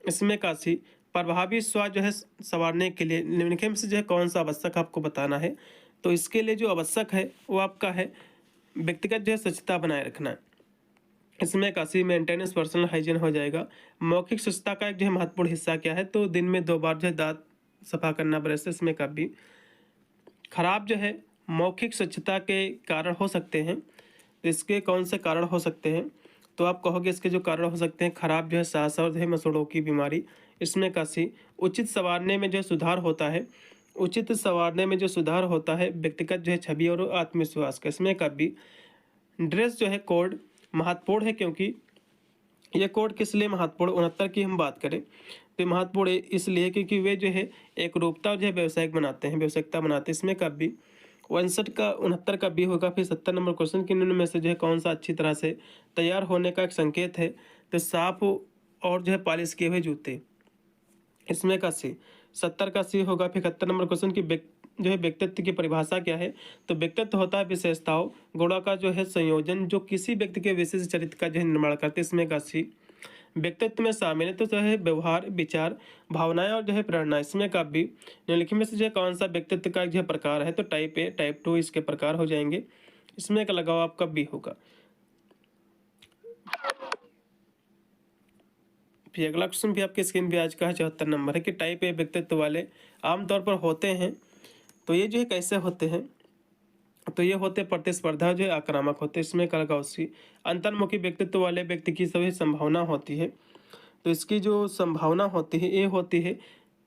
इसमें का सी। प्रभावी स्वाद जो है संवारने के लिए निम्नलिखित में से जो है कौन सा आवश्यक आपको बताना है, तो इसके लिए जो आवश्यक है वो आपका है व्यक्तिगत जो है स्वच्छता बनाए रखना। इसमें का सी। मेंटेनेंस पर्सनल हाइजीन हो जाएगा। मौखिक स्वच्छता का एक जो है महत्वपूर्ण हिस्सा क्या है, तो दिन में 2 बार जो है दांत सफा करना ब्रश से। इसमें का भी। खराब जो है मौखिक स्वच्छता के कारण हो सकते हैं, तो इसके कौन से कारण हो सकते हैं, तो आप कहोगे इसके जो कारण हो सकते हैं खराब जो है सांस और जो है मसूड़ों की बीमारी। इसमें का सी। उचित संवारने में जो सुधार होता है, उचित संवारने में जो सुधार होता है व्यक्तिगत जो है छवि और आत्मविश्वास का। इसमें का भी। ड्रेस जो है कोड महत्वपूर्ण है, क्योंकि ये कोड किस लिए महत्वपूर्ण, 69 की हम बात करें तो महत्वपूर्ण इसलिए क्योंकि वे जो है एक रूपता जो है व्यावसायिक बनाते हैं, व्यावसायिकता बनाते हैं। इसमें का भी। 69 का बी होगा। फिर 70 नंबर क्वेश्चन के निम्न में से जो है कौन सा अच्छी तरह से तैयार होने का एक संकेत है, तो साफ और जो है पॉलिश किए हुए जूते। इसमें का सी। 70 का सी होगा। फिर 71 नंबर क्वेश्चन की जो है व्यक्तित्व की परिभाषा क्या है, तो व्यक्तित्व होता है विशेषताओं गुणों का जो है संयोजन जो किसी व्यक्ति के विशेष चरित्र का जो है निर्माण करते। इसमें का सी। व्यक्तित्व में शामिल है तो जो है व्यवहार, विचार, भावनाएं और जो है प्रेरणा। इसमें का भी। निम्नलिखित में से जो है कौन सा व्यक्तित्व का जो है प्रकार है, तो टाइप ए, टाइप 2 इसके प्रकार हो जाएंगे। इसमें का लगाव आपका बी होगा। फिर अगला क्वेश्चन भी आपके स्क्रीन पे आज का है 74 नंबर है कि टाइप ए व्यक्तित्व वाले आमतौर पर होते हैं, तो ये जो है कैसे होते हैं, तो ये होते प्रतिस्पर्धा जो है आक्रामक होते हैं। इसमें का लगाव सी। अंतर्मुखी व्यक्तित्व वाले व्यक्ति की सभी संभावना होती है, तो इसकी जो संभावना होती है ये होती है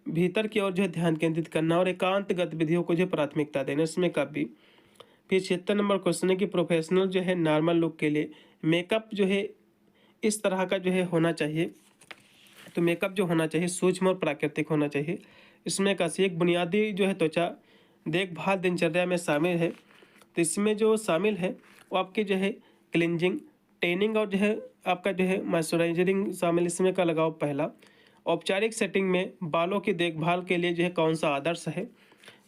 भीतर की ओर जो है ध्यान केंद्रित करना और एकांत गतिविधियों को जो प्राथमिकता देना। इसमें का भी। फिर 76 नंबर क्वेश्चन है कि प्रोफेशनल जो है नॉर्मल लुक के लिए मेकअप जो है इस तरह का जो है होना चाहिए, तो मेकअप जो होना चाहिए सूक्ष्म और प्राकृतिक होना चाहिए। इसमें का सी। एक बुनियादी जो है त्वचा देखभाल दिनचर्या में शामिल है, तो इसमें जो शामिल है वो आपकी जो है क्लिनजिंग, टैनिंग और जो है आपका जो है मॉइस्चराइजरिंग शामिल। इसमें का लगाओ पहला। औपचारिक सेटिंग में बालों की देखभाल के लिए जो है कौन सा आदर्श है,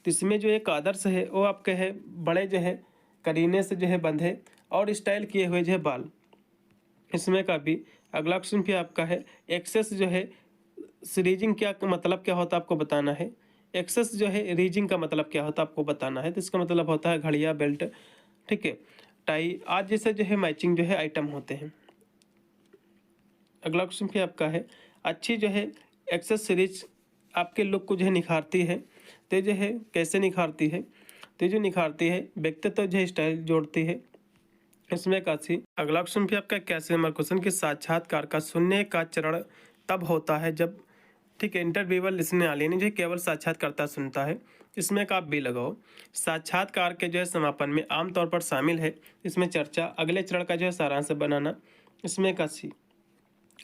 तो इसमें जो एक आदर्श है वो आपके है बड़े जो है करीने से जो है बंधे और स्टाइल किए हुए जो है बाल। इसमें का भी अगला क्वेश्चन भी आपका है एक्सेस जो है रीजिंग क्या मतलब क्या होता है आपको बताना है। एक्सेस जो है रीजिंग का मतलब क्या होता है आपको बताना है। तो इसका मतलब होता है घड़िया, बेल्ट, ठीक है, टाई आज जैसे जो है मैचिंग जो है आइटम होते हैं। अगला क्वेश्चन भी आपका है अच्छी जो है एक्सेसरीज आपके लुक को जो है निखारती है। तो जो है कैसे निखारती है, तो जो निखारती है व्यक्तित्व जो है स्टाइल जोड़ती है। इसमें काशी अगला क्वेश्चन भी आपका 81 नंबर क्वेश्चन कि साक्षात्कार का सुनने का चरण तब होता है जब, ठीक है, इंटरव्यूअर लिसने वाले नहीं जो केवल साक्षात्कारता सुनता है। इसमें का आप भी लगाओ। साक्षात्कार के जो है समापन में आमतौर पर शामिल है इसमें चर्चा, अगले चरण का जो है सारांश बनाना। इसमें का सी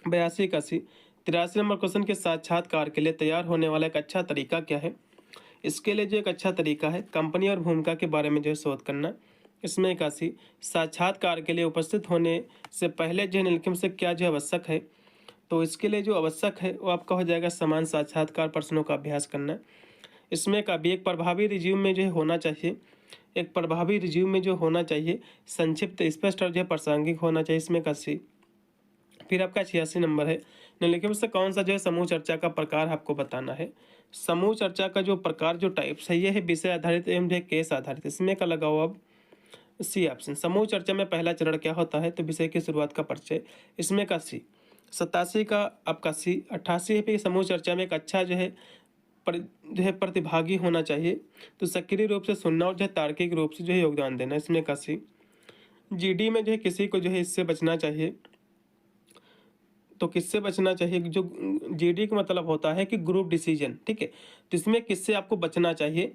82 का सी 83 नंबर क्वेश्चन के साक्षात्कार के लिए तैयार होने वाला एक अच्छा तरीका क्या है। इसके लिए जो एक अच्छा तरीका है कंपनी और भूमिका के बारे में जो है शोध करना। इसमें 81 साक्षात्कार के लिए उपस्थित होने से पहले जो है निम्नलिखित से क्या जो आवश्यक है। तो इसके लिए जो आवश्यक है वो आपका हो जाएगा समान साक्षात्कार प्रश्नों का अभ्यास करना। इसमें का भी एक प्रभावी रिज्यूम में जो है होना चाहिए, एक प्रभावी रिज्यूम में जो होना चाहिए संक्षिप्त, स्पष्ट और जो है प्रासंगिक होना चाहिए। इसमें का सी फिर आपका 86 नंबर है निम्नलिखित में से कौन सा जो है समूह चर्चा का प्रकार आपको बताना है। समूह चर्चा का जो प्रकार जो टाइप्स है ये है विषय आधारित एवं जो है केस आधारित। इसमें का लगाओ अब सी ऑप्शन। समूह चर्चा में पहला चरण क्या होता है, तो विषय की शुरुआत का परिचय। इसमें का सी 87 का आपका सी 88 पे समूह चर्चा में एक अच्छा जो है प्रतिभागी होना चाहिए, तो सक्रिय रूप से सुनना और जो है तार्किक रूप से जो है योगदान देना। इसमें का सी जीडी में जो है किसी को जो है इससे बचना चाहिए, तो किससे बचना चाहिए, जो जीडी का मतलब होता है कि ग्रुप डिसीजन, ठीक है, तो इसमें किससे आपको बचना चाहिए।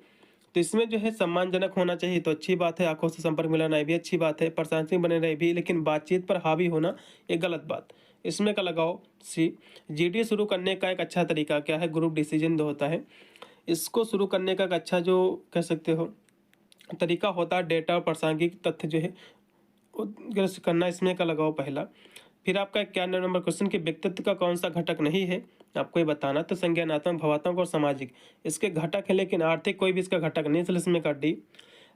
तो इसमें जो है सम्मानजनक होना चाहिए, तो अच्छी बात है, आंखों से संपर्क मिलाना भी अच्छी बात है, प्रशंसनीय बने रहे भी, लेकिन बातचीत पर हावी होना एक गलत बात। इसमें का लगाओ सी जीडी शुरू करने का एक अच्छा तरीका क्या है, ग्रुप डिसीजन जो होता है इसको शुरू करने का एक अच्छा जो कह सकते हो तरीका होता है डेटा और प्रासंगिक तथ्य जो है करना। इसमें का लगाओ पहला। फिर आपका 91 नंबर क्वेश्चन कि व्यक्तित्व का कौन सा घटक नहीं है आपको ये बताना, तो संज्ञानात्मक, भावात्मक और सामाजिक इसके घटक है, लेकिन आर्थिक कोई भी इसका घटक नहीं, इसलिए इसमें का डी।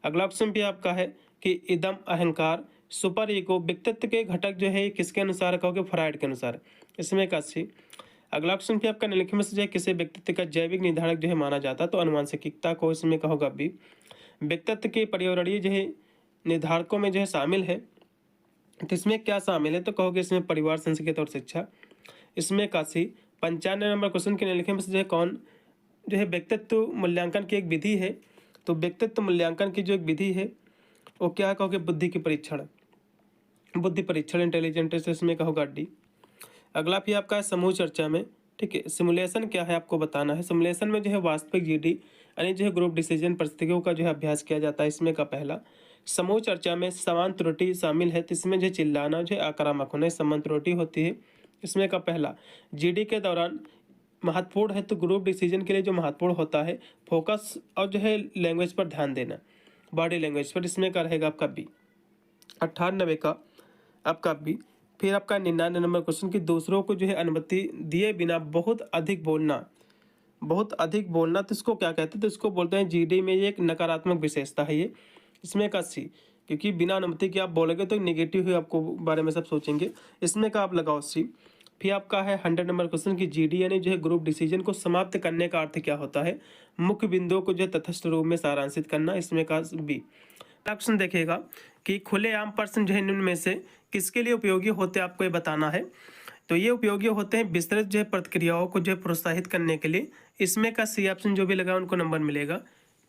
अगला ऑप्शन भी आपका है कि इदम, अहंकार, सुपर ईगो व्यक्तित्व के घटक जो है किसके अनुसार कहोगे, फ्राइड के अनुसार। इसमें का सी। अगला ऑप्शन भी आपका निम्नलिखित में से जो है किसी व्यक्तित्व का जैविक निर्धारक जो है माना जाता है, तो अनुवांशिकता को इसमें कहोगा बी। व्यक्तित्व के पर्यावरणीय जो है निर्धारकों में जो है शामिल है, तो इसमें क्या शामिल है, तो कहोगे इसमें परिवार, संस्कृति और शिक्षा। इसमें का सी 95 नंबर क्वेश्चन के निम्नलिखित में से जो है कौन जो है व्यक्तित्व मूल्यांकन की एक विधि है, तो व्यक्तित्व मूल्यांकन की जो एक विधि है वो क्या कहोगे, बुद्धि की परीक्षण, बुद्धि परीक्षण, इंटेलिजेंट। इसमें कहोगा डी। अगला भी आपका है समूह चर्चा में, ठीक है, सिमुलेशन क्या है आपको बताना है। सिमुलेशन में जो है वास्तविक जीडी यानी जो है ग्रुप डिसीजन परिस्थितियों का जो है अभ्यास किया जाता है। इसमें का पहला समूह चर्चा में समान त्रुटि शामिल है, तो इसमें जो चिल्लाना, जो है आक्रामक होना, समान त्रुटि होती है। इसमें का पहला जीडी के दौरान महत्वपूर्ण है, तो ग्रुप डिसीजन के लिए जो महत्वपूर्ण होता है फोकस और जो है लैंग्वेज पर ध्यान देना, बॉडी लैंग्वेज पर। इसमें का रहेगा आपका बी। 98 का आपका बी। फिर आपका 99 नंबर क्वेश्चन कि दूसरों को जो है अनुमति दिए बिना बहुत अधिक बोलना, बहुत अधिक बोलना, तो इसको क्या कहते हैं, तो इसको बोलते हैं जीडी में ये एक नकारात्मक विशेषता है ये। इसमें का सी, क्योंकि बिना अनुमति के आप बोलोगे तो नेगेटिव ही आपको बारे में सब सोचेंगे। इसमें का आप लगाओ सी। फिर आपका है 100 नंबर क्वेश्चन की जीडी यानी जो है ग्रुप डिसीजन को समाप्त करने का अर्थ क्या होता है, मुख्य बिंदुओं को जो है तटस्थ रूप में सारांशित करना। इसमें का बी। ऑप्शन देखेगा कि खुलेआम प्रश्न जो है निम्न में से किसके लिए उपयोगी होते हैं आपको ये बताना है। तो ये उपयोगी होते हैं विस्तृत जो है प्रतिक्रियाओं को जो है प्रोत्साहित करने के लिए। इसमें का सी ऑप्शन जो भी लगा उनको नंबर मिलेगा।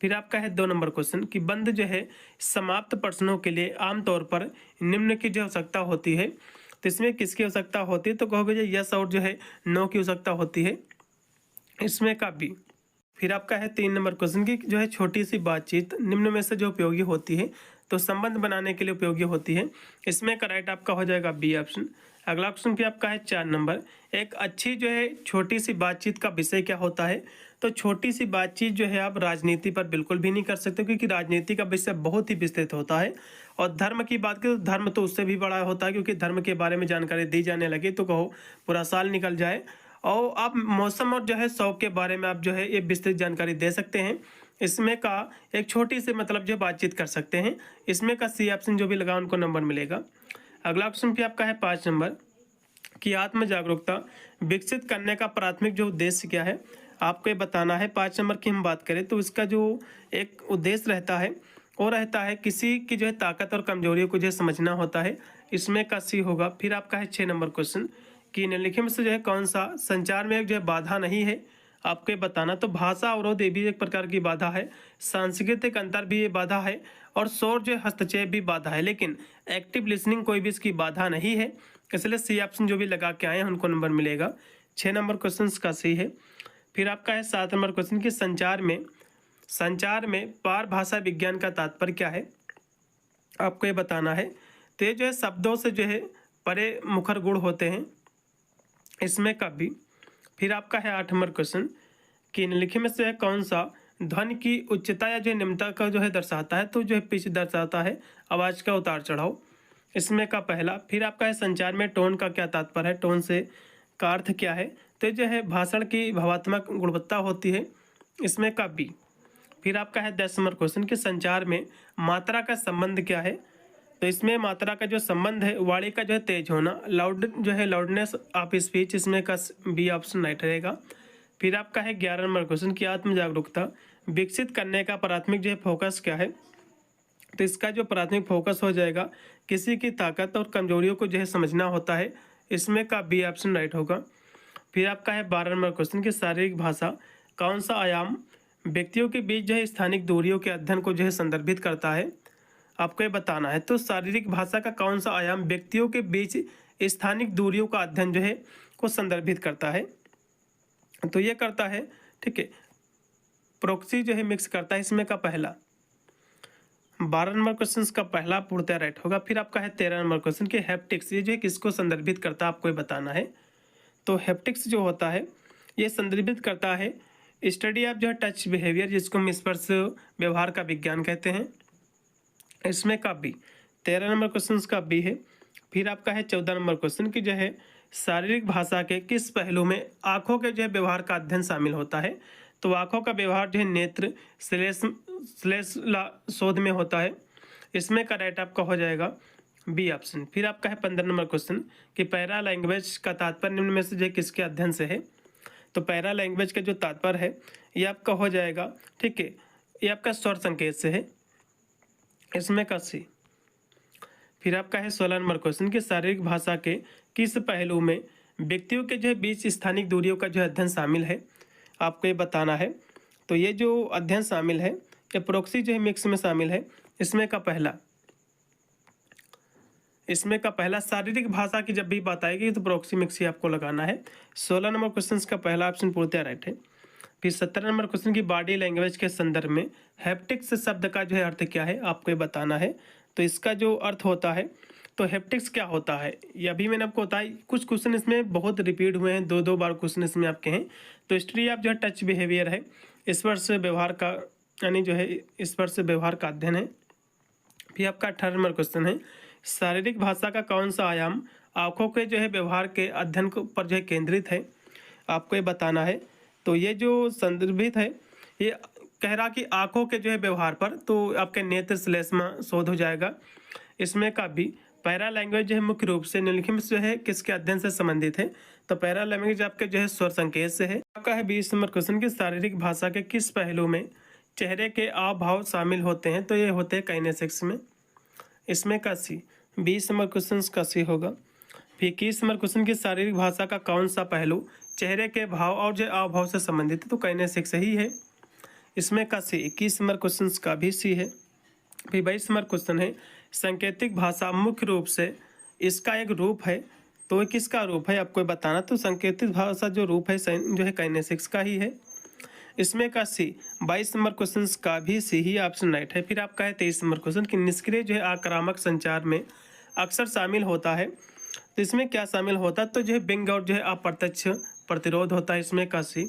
फिर आपका है 2 नंबर क्वेश्चन कि बंद जो है समाप्त प्रश्नों के लिए आमतौर पर निम्न की जो आवश्यकता होती है, तो इसमें किसकी आवश्यकता होती है, तो कहोगे जो यस और जो है नो की आवश्यकता होती है। इसमें का बी। फिर आपका है 3 नंबर क्वेश्चन की जो है छोटी सी बातचीत निम्न में से जो उपयोगी होती है, तो संबंध बनाने के लिए उपयोगी होती है। इसमें का राइट आपका हो जाएगा बी ऑप्शन। अगला क्वेश्चन भी आपका है 4 नंबर, एक अच्छी जो है छोटी सी बातचीत का विषय क्या होता है। तो छोटी सी बातचीत जो है आप राजनीति पर बिल्कुल भी नहीं कर सकते, क्योंकि राजनीति का विषय बहुत ही विस्तृत होता है। और धर्म की बात करें तो धर्म तो उससे भी बड़ा होता है, क्योंकि धर्म के बारे में जानकारी दी जाने लगी तो कहो पूरा साल निकल जाए। और आप मौसम और जो है शौक के बारे में आप जो है ये विस्तृत जानकारी दे सकते हैं। इसमें का एक छोटी से मतलब जो बातचीत कर सकते हैं। इसमें का सी ऑप्शन जो भी लगा उनको नंबर मिलेगा। अगला क्वेश्चन पे आपका है 5 नंबर कि आत्म जागरूकता विकसित करने का प्राथमिक जो उद्देश्य क्या है, आपको ये बताना है। 5 नंबर की हम बात करें तो इसका जो एक उद्देश्य रहता है वो रहता है किसी की जो है ताकत और कमजोरियों को जो है समझना होता है। इसमें का सी होगा। फिर आपका है 6 नंबर क्वेश्चन कि निम्नलिखित में से जो है कौन सा संचार में एक जो है बाधा नहीं है, आपको ये बताना। तो भाषा अवरोध ये भी एक प्रकार की बाधा है, सांस्कृतिक अंतर भी ये बाधा है, और शोर जो हस्तक्षेप भी बाधा है, लेकिन एक्टिव लिसनिंग कोई भी इसकी बाधा नहीं है। इसलिए सी ऑप्शन जो भी लगा के आए हैं उनको नंबर मिलेगा। 6 नंबर क्वेश्चन का सही है। फिर आपका है 7 नंबर क्वेश्चन कि संचार में पार भाषा विज्ञान का तात्पर्य क्या है, आपको ये बताना है। तो ये जो है शब्दों से जो है परे मुखर गुण होते हैं, इसमें कब भी। फिर आपका है 8 नंबर क्वेश्चन कि निम्नलिखित में से है कौन सा ध्वनि की उच्चता या जो निम्नता का जो है दर्शाता है, तो जो है पिच दर्शाता है आवाज़ का उतार चढ़ाव, इसमें का पहला। फिर आपका है संचार में टोन का क्या तात्पर्य है, टोन से का अर्थ क्या है, तो जो है भाषण की भावात्मक गुणवत्ता होती है, इसमें का बी। फिर आपका है 10 नंबर क्वेश्चन कि संचार में मात्रा का संबंध क्या है, तो इसमें मात्रा का जो संबंध है वाणी का जो है तेज होना, लाउड जो है लाउडनेस ऑफ स्पीच, इसमें का बी ऑप्शन राइट रहेगा। फिर आपका है 11 नंबर क्वेश्चन कि आत्म जागरूकता विकसित करने का प्राथमिक जो है फोकस क्या है, तो इसका जो प्राथमिक फोकस हो जाएगा किसी की ताकत और कमजोरियों को जो है समझना होता है, इसमें का बी ऑप्शन राइट होगा। फिर आपका है 12 नंबर क्वेश्चन कि शारीरिक भाषा कौन सा आयाम व्यक्तियों के बीच जो है स्थानिक दूरियों के अध्ययन को जो है संदर्भित करता है, आपको ये बताना है। तो शारीरिक भाषा का कौन सा आयाम व्यक्तियों के बीच स्थानिक दूरियों का अध्ययन जो है को संदर्भित करता है, तो ये करता है, ठीक है, प्रोक्सी जो है मिक्स करता है, इसमें का पहला। 12 नंबर क्वेश्चन का पहला पूर्णतः राइट होगा। फिर आपका है 13 नंबर क्वेश्चन कि हैप्टिक्स ये जो है किसको संदर्भित करता है, आपको ये बताना है। तो हैप्टिक्स जो होता है ये संदर्भित करता है स्टडी ऑफ जो है टच बिहेवियर, जिसको हम स्पर्श व्यवहार का विज्ञान कहते हैं, इसमें का बी। 13 नंबर क्वेश्चन का बी है। फिर आपका है 14 नंबर क्वेश्चन की जो है शारीरिक भाषा के किस पहलू में आंखों के जो है व्यवहार का अध्ययन शामिल होता है, तो आंखों का व्यवहार जो है नेत्र श्लेष्मला शोध में होता है, इसमें का राइट आपका हो जाएगा बी ऑप्शन। फिर आपका है 15 नंबर क्वेश्चन कि पैरा लैंग्वेज का तात्पर्य निम्न में से जो किसके अध्ययन से है, तो पैरा लैंग्वेज का जो तात्पर्य है ये आपका हो जाएगा, ठीक है, ये आपका स्वर संकेत से है, इसमें का सी। फिर आपका है 16 नंबर क्वेश्चन कि शारीरिक भाषा के किस पहलू में व्यक्तियों के जो है बीच स्थानिक दूरियों का जो अध्ययन शामिल है, आपको ये बताना है। तो ये जो अध्ययन शामिल है ये प्रोक्सी जो है मिक्स में शामिल है, इसमें का पहला शारीरिक भाषा की जब भी बात आएगी तो प्रोक्सी मिक्स ही आपको लगाना है। 16 नंबर क्वेश्चन का पहला ऑप्शन पूर्णतः राइट है। फिर 17 नंबर क्वेश्चन की बॉडी लैंग्वेज के संदर्भ में हैप्टिक्स शब्द का जो है अर्थ क्या है, आपको ये बताना है। तो इसका जो अर्थ होता है, तो हैप्टिक्स क्या होता है ये अभी मैंने आपको बताया। कुछ क्वेश्चन इसमें बहुत रिपीट हुए हैं, दो बार क्वेश्चन इसमें आपके हैं। तो स्टडी ऑफ जो है टच बिहेवियर है, स्पर्श व्यवहार का, यानी जो है स्पर्श व्यवहार का अध्ययन है। फिर आपका 18 नंबर क्वेश्चन है शारीरिक भाषा का कौन सा आयाम आंखों के जो है व्यवहार के अध्ययन पर जो है केंद्रित है, आपको ये बताना है। तो ये जो संदर्भित है ये कह रहा कि आंखों के जो है व्यवहार पर, तो आपके नेत्र श्लेष्मा शोध हो जाएगा, इसमें का भी। पैरा लैंग्वेज जो है मुख्य रूप से निम्नलिखित में जो है किसके अध्ययन से संबंधित है, तो पैरा लैंग्वेज आपके जो है स्वर संकेत से है। आपका है 20 नंबर क्वेश्चन की शारीरिक भाषा के किस पहलू में चेहरे के हाव भाव शामिल होते हैं, तो ये होते हैं काइनेसिक्स में, इसमें का सी। 20 नंबर क्वेश्चन का सी होगा। फिर 21 नंबर क्वेश्चन की शारीरिक भाषा का कौन सा पहलू चेहरे के भाव और जो हाव भाव से संबंधित है, तो काइनेसिक्स ही है, इसमें का सी। 21 नंबर क्वेश्चन का भी सी है। फिर 22 नंबर क्वेश्चन है सांकेतिक भाषा मुख्य रूप से इसका एक रूप है, तो ये किसका रूप है, आपको बताना। तो सांकेतिक भाषा जो रूप है जो है काइनेसिक्स का ही है, इसमें का सी। 22 नंबर क्वेश्चन का भी सी ही ऑप्शन राइट है। फिर आपका है 23 नंबर क्वेश्चन कि निष्क्रिय जो है आक्रामक संचार में अक्सर शामिल होता है, तो इसमें क्या शामिल होता है, तो जो है व्यंग्य और जो है अप्रत्यक्ष प्रतिरोध होता है, इसमें का सी।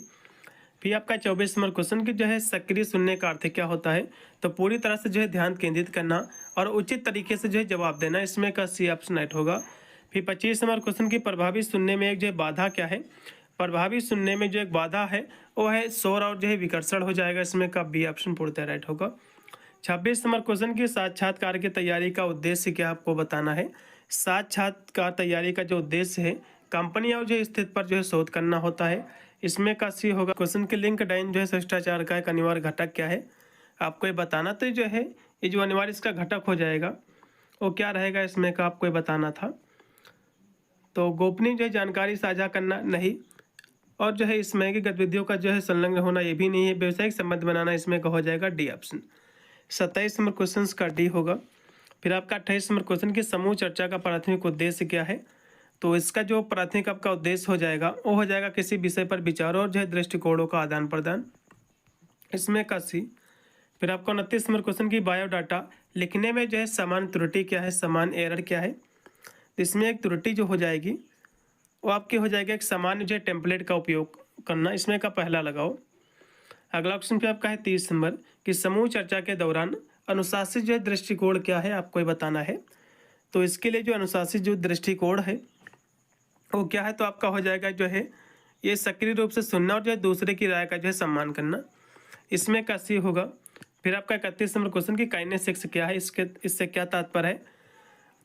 फिर आपका 24 नंबर क्वेश्चन की जो है सक्रिय सुनने का अर्थ क्या होता है, तो पूरी तरह से जो है ध्यान केंद्रित करना और उचित तरीके से जो है जवाब देना, इसमें का सी ऑप्शन राइट होगा। फिर 25 नंबर क्वेश्चन की प्रभावी सुनने में एक जो है बाधा क्या है, प्रभावी सुनने में जो एक बाधा है वो है शोर और जो है विकर्षण हो जाएगा। इसमें का बी ऑप्शन पूर्णतः राइट होगा। 26 नंबर क्वेश्चन की साक्षात्कार की तैयारी का उद्देश्य क्या आपको बताना है। साक्षात्कार तैयारी का जो उद्देश्य है कंपनी और जो स्थिति पर जो है शोध करना होता है। इसमें का सी होगा। क्वेश्चन के लिंक डाइन जो है शिष्टाचार का एक अनिवार्य घटक क्या है आपको ये बताना। तो जो है ये जो अनिवार्य इसका घटक हो जाएगा वो क्या रहेगा इसमें का आपको ये बताना था। तो गोपनीय जो है जानकारी साझा करना नहीं, और जो है इसमें की गतिविधियों का जो है संलग्न होना ये भी नहीं है। व्यवसायिक संबंध बनाना इसमें का हो जाएगा डी ऑप्शन। 27 नंबर क्वेश्चन का डी होगा। फिर आपका 28 नंबर क्वेश्चन की समूह चर्चा का प्राथमिक उद्देश्य क्या है। तो इसका जो प्राथमिक आपका उद्देश्य हो जाएगा वो हो जाएगा किसी विषय पर विचारों और जो है दृष्टिकोणों का आदान प्रदान। इसमें का सी। फिर आपको 29 नंबर क्वेश्चन की बायोडाटा लिखने में जो है समान त्रुटि क्या है, समान एरर क्या है। इसमें एक त्रुटि जो हो जाएगी वो आपकी हो जाएगा एक सामान्य जो है टेम्पलेट का उपयोग करना। इसमें का पहला लगाओ। अगला क्वेश्चन पे आपका है 30 नंबर कि समूह चर्चा के दौरान अनुशासित जो है दृष्टिकोण क्या है आपको ये बताना है। तो इसके लिए जो अनुशासित जो दृष्टिकोण है वो क्या है, तो आपका हो जाएगा जो है ये सक्रिय रूप से सुनना और जो है दूसरे की राय का जो है सम्मान करना। इसमें का सी होगा। फिर आपका 31 नंबर क्वेश्चन की काइनेसिक्स क्या है, इससे क्या तात्पर्य है।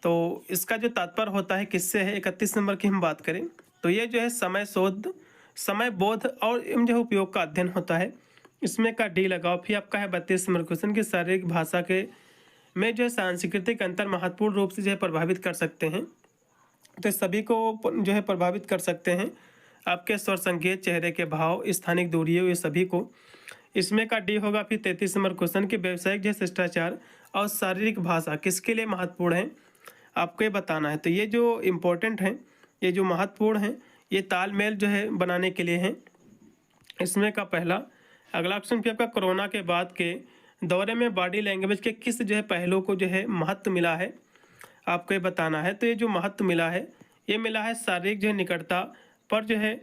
तो इसका जो तात्पर्य होता है किससे है, 31 नंबर की हम बात करें तो ये जो है समय बोध और जो है उपयोग का अध्ययन होता है। इसमें का डी लगाओ। फिर आपका है 32 नंबर क्वेश्चन की शारीरिक भाषा के में जो है सांस्कृतिक अंतर महत्वपूर्ण रूप से जो है प्रभावित कर सकते हैं। तो सभी को जो है प्रभावित कर सकते हैं आपके स्वर संकेत, चेहरे के भाव, स्थानिक दूरियों, ये सभी को। इसमें का डी होगा। फिर 33 नंबर क्वेश्चन की व्यावसायिक जो शिष्टाचार और शारीरिक भाषा किसके लिए महत्वपूर्ण है आपको ये बताना है। तो ये जो इम्पोर्टेंट हैं, ये जो महत्वपूर्ण हैं, ये तालमेल जो है बनाने के लिए हैं। इसमें का पहला। अगला क्वेश्चन फिर आपका कोरोना के बाद के दौरे में बॉडी लैंग्वेज के किस जो है पहलू को जो है महत्व मिला है आपको ये बताना है। तो ये जो महत्व मिला है ये मिला है शारीरिक जो है निकटता पर जो है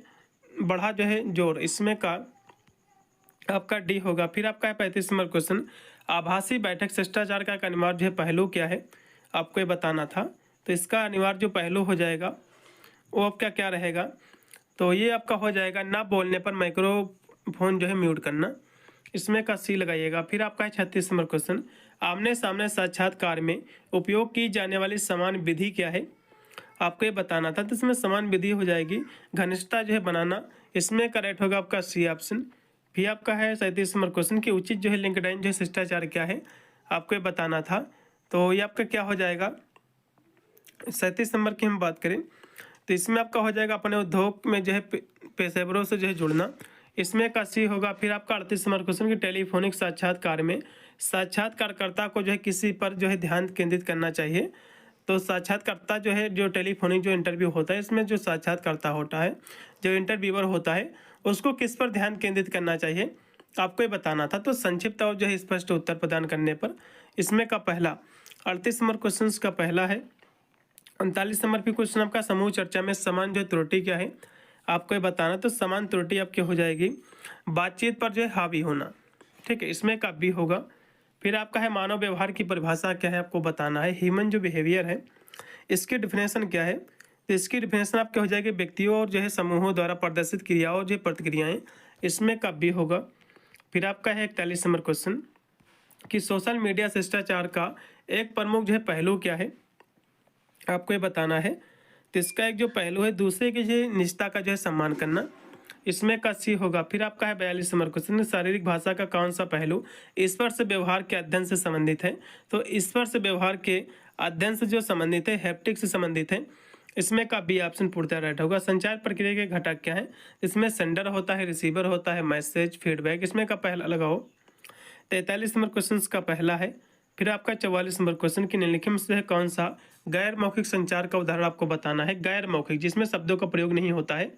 बढ़ा जो है जोर। इसमें का आपका डी होगा। फिर आपका है 35 नंबर क्वेश्चन आभासी बैठक शिष्टाचार का एक अनिवार्य जो है पहलू क्या है आपको ये बताना था। तो इसका अनिवार्य जो पहलू हो जाएगा वो आपका क्या रहेगा, तो ये आपका हो जाएगा ना बोलने पर माइक्रोफोन जो है म्यूट करना। इसमें का सी लगाइएगा। फिर आपका है 36 नंबर क्वेश्चन आमने सामने साक्षात्कार में उपयोग की जाने वाली समान विधि क्या है आपको ये बताना था। तो इसमें समान विधि हो जाएगी घनिष्ठता जो है बनाना। इसमें करेक्ट होगा आपका सी ऑप्शन। फिर आपका है 37 नंबर क्वेश्चन की उचित जो है लिंक्डइन जो है शिष्टाचार क्या है आपको ये बताना था। तो ये आपका क्या हो जाएगा, 37 नंबर की हम बात करें तो इसमें आपका हो जाएगा अपने उद्योग में जो है पेशेवरों से जो है जुड़ना। इसमें का सी होगा। फिर आपका 38 नंबर क्वेश्चन की टेलीफोनिक साक्षात्कार में साक्षात्कारकर्ता को जो है किसी पर जो है ध्यान केंद्रित करना चाहिए। तो साक्षात्कारकर्ता जो है जो टेलीफोनिक जो इंटरव्यू होता है इसमें जो साक्षात्कारकर्ता होता है, जो इंटरव्यूअर होता है, उसको किस पर ध्यान केंद्रित करना चाहिए आपको ये बताना था। तो संक्षिप्त और जो है स्पष्ट उत्तर प्रदान करने पर। इसमें का पहला 38 नंबर क्वेश्चन का पहला है। 39 नंबर पे क्वेश्चन आपका समूह चर्चा में समान जो त्रुटि क्या है आपको ये बताना। तो समान त्रुटि आपकी हो जाएगी बातचीत पर जो है हावी होना। ठीक है, इसमें का बी होगा। फिर आपका है मानव व्यवहार की परिभाषा क्या है आपको बताना है। ह्यूमन जो बिहेवियर है इसकी डिफिनेशन क्या है। तो इसकी डिफिनेशन आपके हो जाएगी व्यक्तियों और जो है समूहों द्वारा प्रदर्शित क्रियाओं और जो प्रतिक्रियाएं। इसमें का बी होगा। फिर आपका है 41 नंबर क्वेश्चन कि सोशल मीडिया शिष्टाचार का एक प्रमुख जो है पहलू क्या है आपको ये बताना है। तो इसका एक जो पहलू है दूसरे की जो निजता का जो है सम्मान करना। इसमें का सी होगा। फिर आपका है 42 नंबर क्वेश्चन शारीरिक भाषा का कौन सा पहलू स्पर्श व्यवहार के अध्ययन से संबंधित है। तो स्पर्श व्यवहार के अध्ययन से जो संबंधित है हैप्टिक से संबंधित है। इसमें का बी ऑप्शन पूर्णतः राइट होगा। संचार प्रक्रिया के घटक क्या है, इसमें सेंडर होता है, रिसीवर होता है, मैसेज, फीडबैक। इसमें का पहला लगाओ। 43 नंबर क्वेश्चन का पहला है। फिर आपका 44 नंबर क्वेश्चन की निम्नलिखित में से कौन सा गैर मौखिक संचार का उदाहरण आपको बताना है। गैर मौखिक जिसमें शब्दों का प्रयोग नहीं होता है।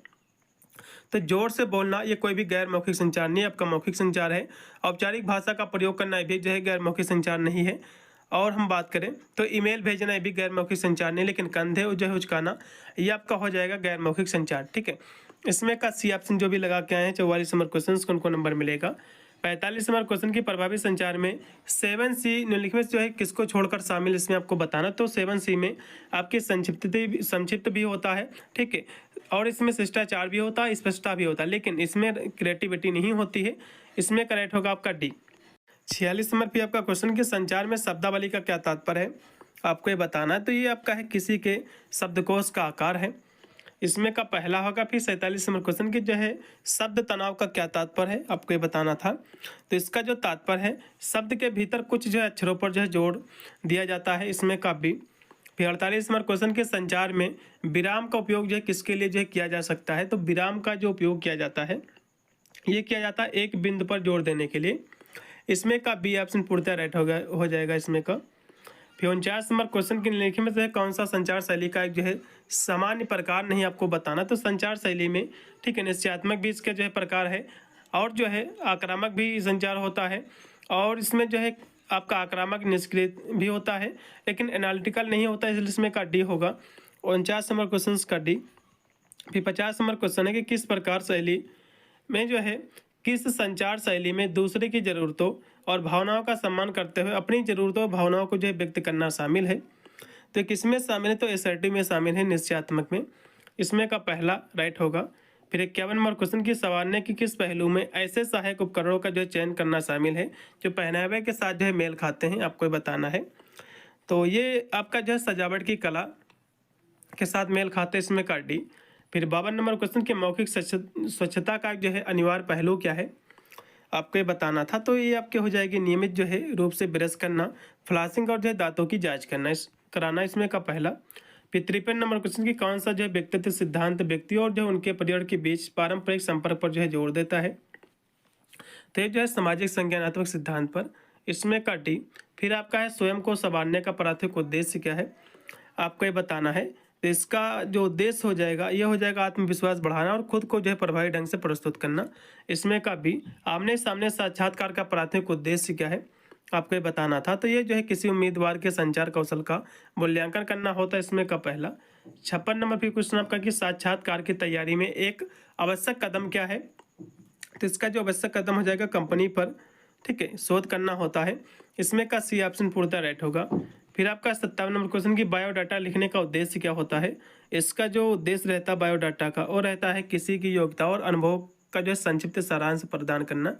तो जोर से बोलना ये कोई भी गैर मौखिक संचार नहीं, आपका मौखिक संचार है। औपचारिक भाषा का प्रयोग करना ये भी जो है गैर मौखिक संचार नहीं है। और हम बात करें तो ईमेल भेजना ये भी गैर मौखिक संचार नहीं, लेकिन कंधे जो है उचकाना ये आपका हो जाएगा गैर मौखिक संचार। ठीक है, इसमें का सी ऑप्शन जो भी लगा के आए हैं 44 नंबर क्वेश्चन को उनको नंबर मिलेगा। 45 नंबर क्वेश्चन की प्रभावी संचार में 7C निम्नलिखित में जो है किसको छोड़कर शामिल, इसमें आपको बताना। तो 7C में आपकी संक्षिप्त भी होता है, ठीक है, और इसमें शिष्टाचार भी होता है, स्पष्टता भी होता है, लेकिन इसमें क्रिएटिविटी नहीं होती है। इसमें करेक्ट होगा आपका डी। 46 नंबर पे आपका क्वेश्चन कि संचार में शब्दावली का क्या तात्पर्य है, आपको ये बताना है। तो ये आपका है किसी के शब्दकोश का आकार है, इसमें का पहला होगा। फिर 47 नंबर क्वेश्चन की जो है शब्द तनाव का क्या तात्पर्य है, आपको ये बताना था। तो इसका जो तात्पर्य है, शब्द के भीतर कुछ जो है अक्षरों पर जो है जोड़ दिया जाता है, इसमें का भी। फिर 48 नंबर क्वेश्चन के संचार में विराम का उपयोग जो है किसके लिए जो है किया जा सकता है। तो विराम का जो उपयोग किया जाता है, ये किया जाता है एक बिंदु पर जोड़ देने के लिए। इसमें का बी ऑप्शन पूर्णतः राइट हो जाएगा इसमें का। फिर 49 नंबर क्वेश्चन के निम्नलिखित में से कौन सा संचार शैली का एक जो है सामान्य प्रकार नहीं, आपको बताना। तो संचार शैली में, ठीक है, निश्चयात्मक भी इसके जो है प्रकार है, और जो है आक्रामक भी संचार होता है, और इसमें जो है आपका आक्रामक निष्क्रिय भी होता है, लेकिन एनालिटिकल नहीं होता, इसलिए इसमें का डी होगा। 49 नंबर क्वेश्चन का डी। फिर 50 नंबर क्वेश्चन है कि किस प्रकार शैली में जो है किस संचार शैली में दूसरे की ज़रूरतों और भावनाओं का सम्मान करते हुए अपनी ज़रूरतों और भावनाओं को जो है व्यक्त करना शामिल है। तो किसमें शामिल है, तो असर्टिव में शामिल है, निश्चयात्मक में। इसमें का पहला राइट होगा। फिर 51 नंबर क्वेश्चन की संवारने की किस पहलू में ऐसे सहायक उपकरणों का जो है चयन करना शामिल है जो पहनावे के साथ जो है मेल खाते हैं, आपको बताना है। तो ये आपका जो है सजावट की कला के साथ मेल खाते हैं, इसमें का डी। फिर 52 नंबर क्वेश्चन के मौखिक स्वच्छता का जो है अनिवार्य पहलू क्या है, आपको ये बताना था। तो ये आपके हो जाएगी नियमित जो है रूप से ब्रश करना, फ्लॉसिंग और जो है दांतों की जांच कराना, इसमें का पहला। फिर 53 नंबर क्वेश्चन की कौन सा जो है व्यक्तित्व सिद्धांत व्यक्ति और जो उनके पर्यावरण के बीच पारंपरिक संपर्क पर जो है जोर देता है। तो ये जो है सामाजिक संज्ञानात्मक सिद्धांत पर, इसमें का डी। फिर आपका है स्वयं को संवारने का प्राथमिक उद्देश्य क्या है, आपको ये बताना है। तो इसका जो उद्देश्य हो जाएगा, ये हो जाएगा आत्मविश्वास बढ़ाना और खुद को जो है प्रभावी ढंग से प्रस्तुत करना। इसमें का भी आमने सामने साक्षात्कार का प्राथमिक उद्देश्य क्या है, आपको ये बताना था। तो ये जो है किसी उम्मीदवार के संचार कौशल का मूल्यांकन करना होता है, इसमें का पहला। 56 नंबर फिर क्वेश्चन आपका कि साक्षात्कार की तैयारी में एक आवश्यक कदम क्या है। तो इसका जो आवश्यक कदम हो जाएगा कंपनी पर, ठीक है, शोध करना होता है, इसमें का सी ऑप्शन पूर्णतः राइट होगा। फिर आपका 57 नंबर क्वेश्चन की बायोडाटा लिखने का उद्देश्य क्या होता है। इसका जो उद्देश्य रहता है बायोडाटा का, वो रहता है किसी की योग्यता और अनुभव का जो है संक्षिप्त सारांश प्रदान करना,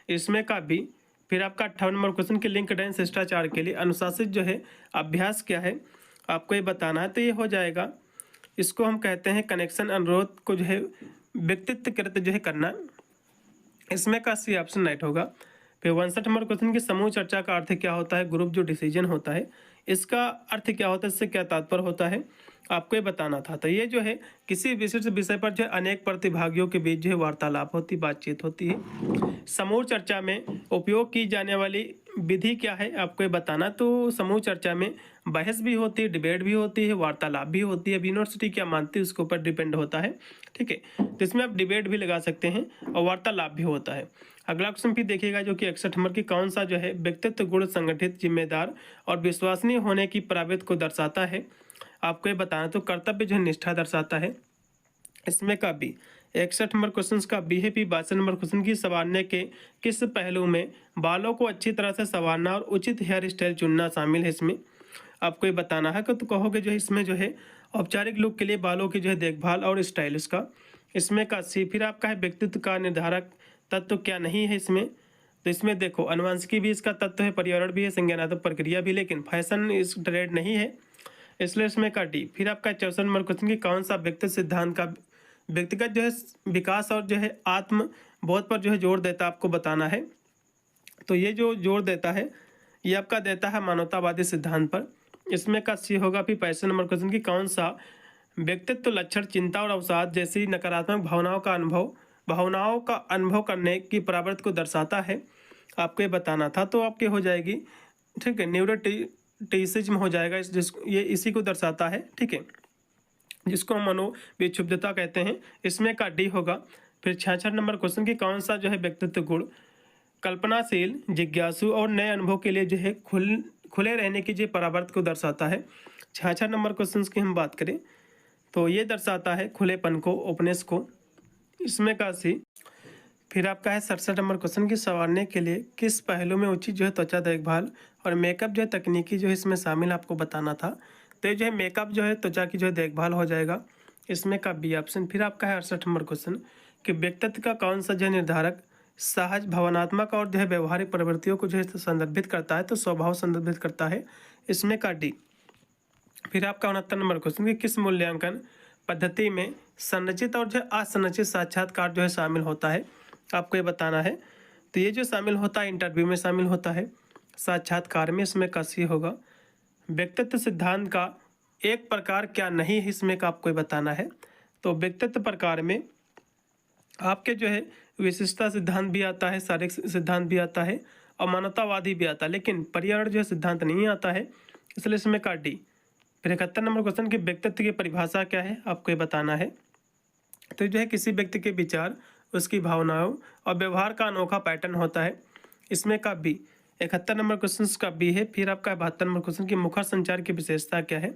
इसमें का भी। फिर आपका 58 नंबर क्वेश्चन की लिंक्डइन शिष्टाचार के लिए अनुशासित जो है अभ्यास क्या है, आपको ये बताना है। तो ये हो जाएगा, इसको हम कहते हैं कनेक्शन अनुरोध को जो है व्यक्तित्वकृत जो है करना, इसमें का सी ऑप्शन राइट होगा। फिर 62 नंबर क्वेश्चन की समूह चर्चा का अर्थ क्या होता है, ग्रुप जो डिसीजन होता है, इसका अर्थ क्या होता है, इससे क्या तात्पर्य होता है, आपको ये बताना था। तो ये जो है किसी विशिष्ट विषय पर जो है अनेक प्रतिभागियों के बीच जो है वार्तालाप होती, बातचीत होती है। समूह चर्चा में उपयोग की जाने वाली विधि क्या है, आपको ये बताना। तो समूह चर्चा में बहस भी होती है, डिबेट भी होती है, वार्तालाप भी होती है। अब यूनिवर्सिटी क्या मानती है उसके ऊपर डिपेंड होता है, ठीक है। तो इसमें आप डिबेट भी लगा सकते हैं और वार्तालाप भी होता है। अगला क्वेश्चन भी देखिएगा जो कि 61 नंबर की कौन सा जो है व्यक्तित्व गुण संगठित, जिम्मेदार और विश्वसनीय होने की प्रवृत्ति को दर्शाता है, आपको ये बताना। तो कर्तव्य जो है निष्ठा दर्शाता है, इसमें का बी। 61 नंबर क्वेश्चन का बी है। फिर 62 नंबर क्वेश्चन की संवारने के किस पहलू में बालों को अच्छी तरह से संवारना और उचित हेयर स्टाइल चुनना शामिल है, इसमें आपको ये बताना है। कि तो कहोगे जो है इसमें जो है औपचारिक लुक के लिए बालों की जो है देखभाल और स्टाइल इसका, इसमें का सी। फिर आपका है व्यक्तित्व का निर्धारक तत्व क्या नहीं है इसमें। तो इसमें देखो अनुवांशिकी भी इसका तत्व है, पर्यावरण भी है, संज्ञानात्मक प्रक्रिया भी, लेकिन फैशन इस ट्रेड नहीं है, इसलिए इसमें का डी। फिर आपका 64 नंबर क्वेश्चन की कौन सा व्यक्तित्व सिद्धांत का व्यक्तिगत जो है विकास और जो है आत्म बोध पर जो है जोर देता, आपको बताना है। तो ये जो जोर देता है ये आपका देता है मानवतावादी सिद्धांत पर, इसमें का सी होगा। फिर 65 नंबर क्वेश्चन की कौन सा व्यक्तित्व लक्षण चिंता और अवसाद जैसी नकारात्मक भावनाओं का अनुभव करने की प्रवृत्ति को दर्शाता है, आपको ये बताना था। तो आपके हो जाएगी, ठीक है, न्यूरोटिसिज्म हो जाएगा, ये इसी को दर्शाता है, ठीक है, जिसको हम मनोविक्षुब्धता कहते हैं, इसमें का डी होगा। फिर 66 नंबर क्वेश्चन की कौन सा जो है व्यक्तित्व गुण कल्पनाशील, जिज्ञासु और नए अनुभव के लिए जो है खुले रहने की जो प्रवृत्ति को दर्शाता है। 66 नंबर क्वेश्चन की हम बात करें तो ये दर्शाता है खुलेपन को, ओपनेस को, इसमें का सी। फिर आपका है 67 नंबर क्वेश्चन की संवारने के लिए किस पहलू में उचित जो है त्वचा देखभाल और मेकअप जो है तकनीकी जो है इसमें शामिल आपको बताना था। तो ये जो है मेकअप जो है त्वचा की जो है देखभाल हो जाएगा, इसमें का बी ऑप्शन। फिर आपका है 68 नंबर क्वेश्चन कि व्यक्तित्व का कौन सा जो है निर्धारक सहज भावनात्मक और जो है व्यवहारिक प्रवृत्तियों को जो है संदर्भित करता है, तो स्वभाव संदर्भित करता है, इसमें का डी। फिर आपका 69 नंबर क्वेश्चन कि किस मूल्यांकन पद्धति में संरचित और जो है असंरचित साक्षात्कार जो है शामिल होता है, आपको ये बताना है। तो ये जो शामिल होता है इंटरव्यू में शामिल होता है, साक्षात्कार में इसमें का सी होगा। व्यक्तित्व सिद्धांत का एक प्रकार क्या नहीं है, इसमें का आपको ये बताना है। तो व्यक्तित्व प्रकार में आपके जो है विशिष्टता सिद्धांत भी आता है, शारीरिक सिद्धांत भी आता है और मानवतावादी भी आता है, लेकिन पर्यावरण जो है सिद्धांत नहीं आता है, इसलिए इसमें का डी। फिर 71 नंबर क्वेश्चन की व्यक्तित्व की परिभाषा क्या है, आपको ये बताना है। तो जो है किसी व्यक्ति के विचार, उसकी भावनाओं और व्यवहार का अनोखा पैटर्न होता है, इसमें का बी। 71 नंबर क्वेश्चन का बी है। फिर आपका 72 नंबर क्वेश्चन की मुखर संचार की विशेषता क्या है,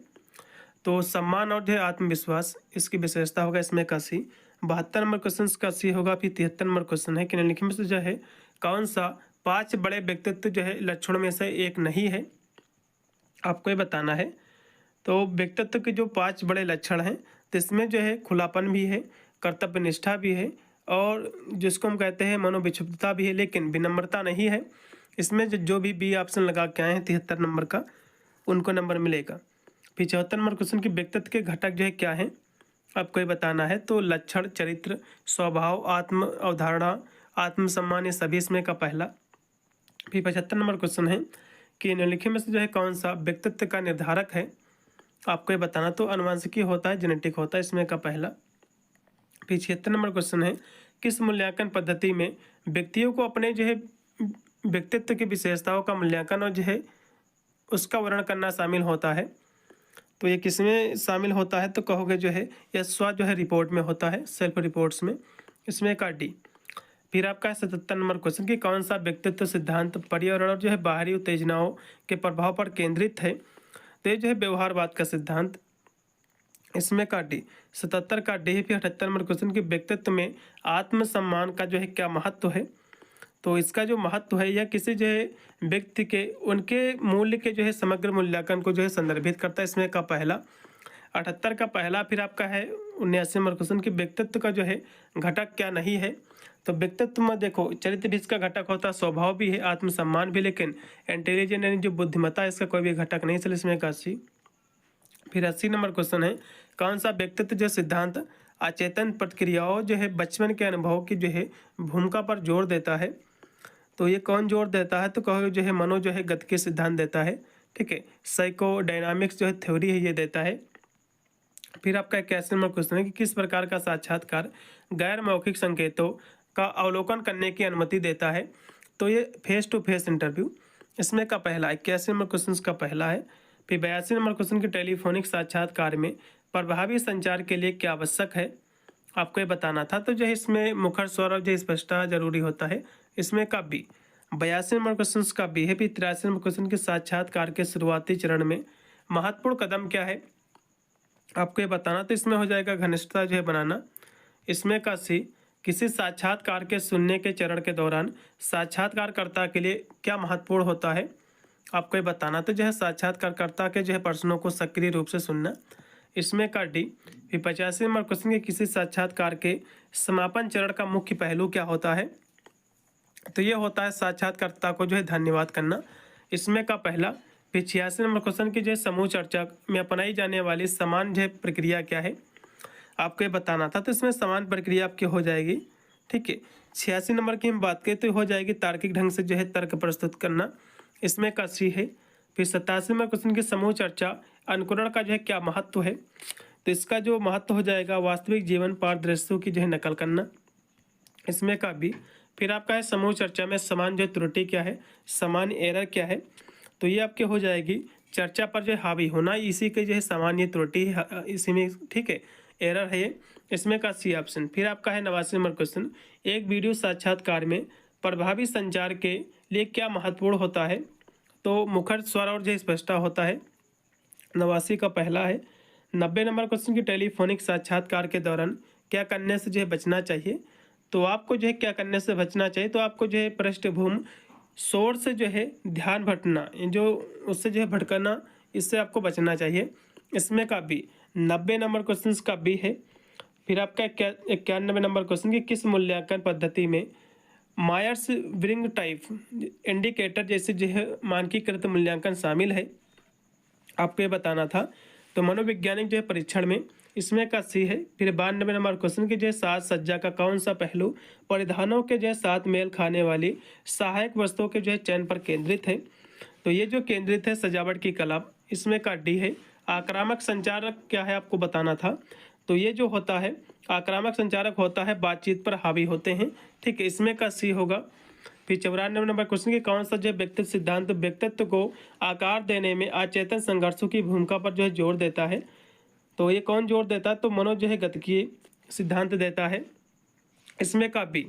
तो सम्मान और जो है आत्मविश्वास इसकी विशेषता होगा, इसमें का सी। 72 नंबर क्वेश्चन का सी होगा। फिर 73 नंबर क्वेश्चन है कि निम्नलिखित में से जो है कौन सा 5 बड़े व्यक्तित्व जो है लक्षणों में से एक नहीं है, आपको ये बताना है। तो व्यक्तित्व के जो 5 बड़े लक्षण हैं, तो इसमें जो है खुलापन भी है, कर्तव्य निष्ठा भी है और जिसको हम कहते हैं मनोविक्षुब्धता भी है, लेकिन विनम्रता नहीं है। इसमें जो भी बी ऑप्शन लगा के आए हैं 73 नंबर का, उनको नंबर मिलेगा। फिर 74 नंबर क्वेश्चन की व्यक्तित्व के घटक जो है क्या है, आपको ये बताना है। तो लक्षण, चरित्र, स्वभाव, आत्म अवधारणा, आत्मसम्मान, ये सभी इसमें का पहला। फिर 75 नंबर क्वेश्चन है कि निम्नलिखित में से जो है कौन सा व्यक्तित्व का निर्धारक है, आपको ये बताना। तो अनुवांशिकी होता है, जेनेटिक होता है, इसमें का पहला। फिर 76 नंबर क्वेश्चन है किस मूल्यांकन पद्धति में व्यक्तियों को अपने जो है व्यक्तित्व की विशेषताओं का मूल्यांकन और जो है उसका वर्णन करना शामिल होता है। तो ये किस में शामिल होता है, तो कहोगे जो है यह स्व जो है रिपोर्ट में होता है, सेल्फ रिपोर्ट्स में, इसमें का डी। फिर आपका 77 नंबर क्वेश्चन कि कौन सा व्यक्तित्व सिद्धांत पर्यावरण और जो है बाहरी उत्तेजनाओं के प्रभाव पर केंद्रित है, तो ये जो है व्यवहारवाद का सिद्धांत, इसमें का डी। 77 का डी। फिर 78 नंबर क्वेश्चन कि व्यक्तित्व में आत्मसम्मान का जो है क्या महत्व है, तो इसका जो महत्व है यह किसी जो है व्यक्ति के उनके मूल्य के जो है समग्र मूल्यांकन को जो है संदर्भित करता है, इसमें का पहला। 78 का पहला। फिर आपका है 79 नंबर क्वेश्चन कि व्यक्तित्व का जो है घटक क्या नहीं है, तो व्यक्तित्व में देखो चरित्र भी इसका घटक होता है, स्वभाव भी है, आत्मसम्मान भी, लेकिन इंटेलिजेंट यानी जो बुद्धिमत्ता इसका कोई भी घटक नहीं, चलिए इसमें का सी। फिर 80 नंबर क्वेश्चन है कौन सा व्यक्तित्व जो सिद्धांत अचेतन प्रतिक्रियाओं जो है बचपन के अनुभव की जो है भूमिका पर जोर देता है, तो ये कौन जोर देता है, तो कहोगे जो है मनो जो है गति के सिद्धांत देता है, ठीक है। साइको डायनामिक्स जो है थ्योरी है ये देता है। फिर आपका 81 नंबर क्वेश्चन है कि किस प्रकार का साक्षात्कार गैर मौखिक संकेतों का अवलोकन करने की अनुमति देता है, तो ये फेस टू फेस इंटरव्यू, इसमें का पहला। 81 नंबर क्वेश्चन का पहला है। फिर 82 नंबर क्वेश्चन की टेलीफोनिक साक्षात्कार में प्रभावी संचार के लिए क्या आवश्यक है, आपको ये बताना था। तो जो है इसमें मुखर स्वर और जो स्पष्टता जरूरी होता है, इसमें का बी। 82 नंबर क्वेश्चन का बी है। फिर 83 नंबर क्वेश्चन के साक्षात्कार के शुरुआती चरण में महत्वपूर्ण कदम क्या है, आपको ये बताना। तो इसमें हो जाएगा घनिष्ठता जो है बनाना, इसमें का सी। किसी साक्षात्कार के सुनने के चरण के दौरान साक्षात्कारकर्ता के लिए क्या महत्वपूर्ण होता है, आपको ये बताना। तो जो है साक्षात्कारकर्ता के जो है प्रश्नों को सक्रिय रूप से सुनना, इसमें का डी। फिर 85 नंबर क्वेश्चन के किसी साक्षात्कार के समापन चरण का मुख्य पहलू क्या होता है, तो ये होता है साक्षात्कारकर्ता को जो है धन्यवाद करना, इसमें का पहला। फिर 86 नंबर क्वेश्चन की जो है समूह चर्चा में अपनाई जाने वाली समान जो है प्रक्रिया क्या है, आपको ये बताना था। तो इसमें समान प्रक्रिया आपकी हो जाएगी, ठीक है। 86 नंबर की हम बात करें तो हो जाएगी तार्किक ढंग से जो है तर्क प्रस्तुत करना, इसमें का सी है। फिर 87 नंबर क्वेश्चन की समूह चर्चा अनुकरण का जो है क्या महत्व है, तो इसका जो महत्व हो जाएगा वास्तविक जीवन परिदृश्यों की जो है नकल करना, इसमें का बी। फिर आपका है समूह चर्चा में समान जो त्रुटि क्या है, समान एरर क्या है, तो ये आपके हो जाएगी चर्चा पर जो हावी होना, इसी के जो है सामान्य त्रुटि है, इसी में, ठीक है, एरर है ये, इसमें का सी ऑप्शन। फिर आपका है 89 नंबर क्वेश्चन एक वीडियो साक्षात्कार में प्रभावी संचार के लिए क्या महत्वपूर्ण होता है, तो मुखर स्वर और जो स्पष्टता होता है, 89 का पहला है। 90 नंबर क्वेश्चन की टेलीफोनिक साक्षात्कार के दौरान क्या करने से जो है बचना चाहिए, तो आपको जो है क्या करने से बचना चाहिए, तो आपको जो है पृष्ठभूमि शोर से जो है ध्यान भटकना, जो उससे जो है भटकना, इससे आपको बचना चाहिए। इसमें का बी 90 नंबर क्वेश्चन का बी है। फिर आपका 91 नंबर क्वेश्चन की किस मूल्यांकन पद्धति में मायर्स ब्रिंग टाइप इंडिकेटर जैसे जो है मानकीकृत मूल्यांकन शामिल है, आपको ये बताना था। तो मनोवैज्ञानिक जो है परीक्षण में इसमें का सी है। फिर 92 नंबर क्वेश्चन की जो है साज सज्जा का कौन सा पहलू परिधानों के जो है साथ मेल खाने वाली सहायक वस्तुओं के जो है चयन पर केंद्रित है, तो ये जो केंद्रित है सजावट की कला, इसमें का डी है। आक्रामक संचारक क्या है आपको बताना था, तो ये जो होता है आक्रामक संचारक होता है बातचीत पर हावी होते हैं, ठीक है, इसमें का सी होगा। फिर 94 नंबर क्वेश्चन की कौन सा जो है व्यक्तित्व सिद्धांत व्यक्तित्व को आकार देने में अचेतन संघर्षों की भूमिका पर जो है जोर देता है, तो ये कौन जोर देता है, तो मनो जो है गतिकीय सिद्धांत देता है, इसमें का बी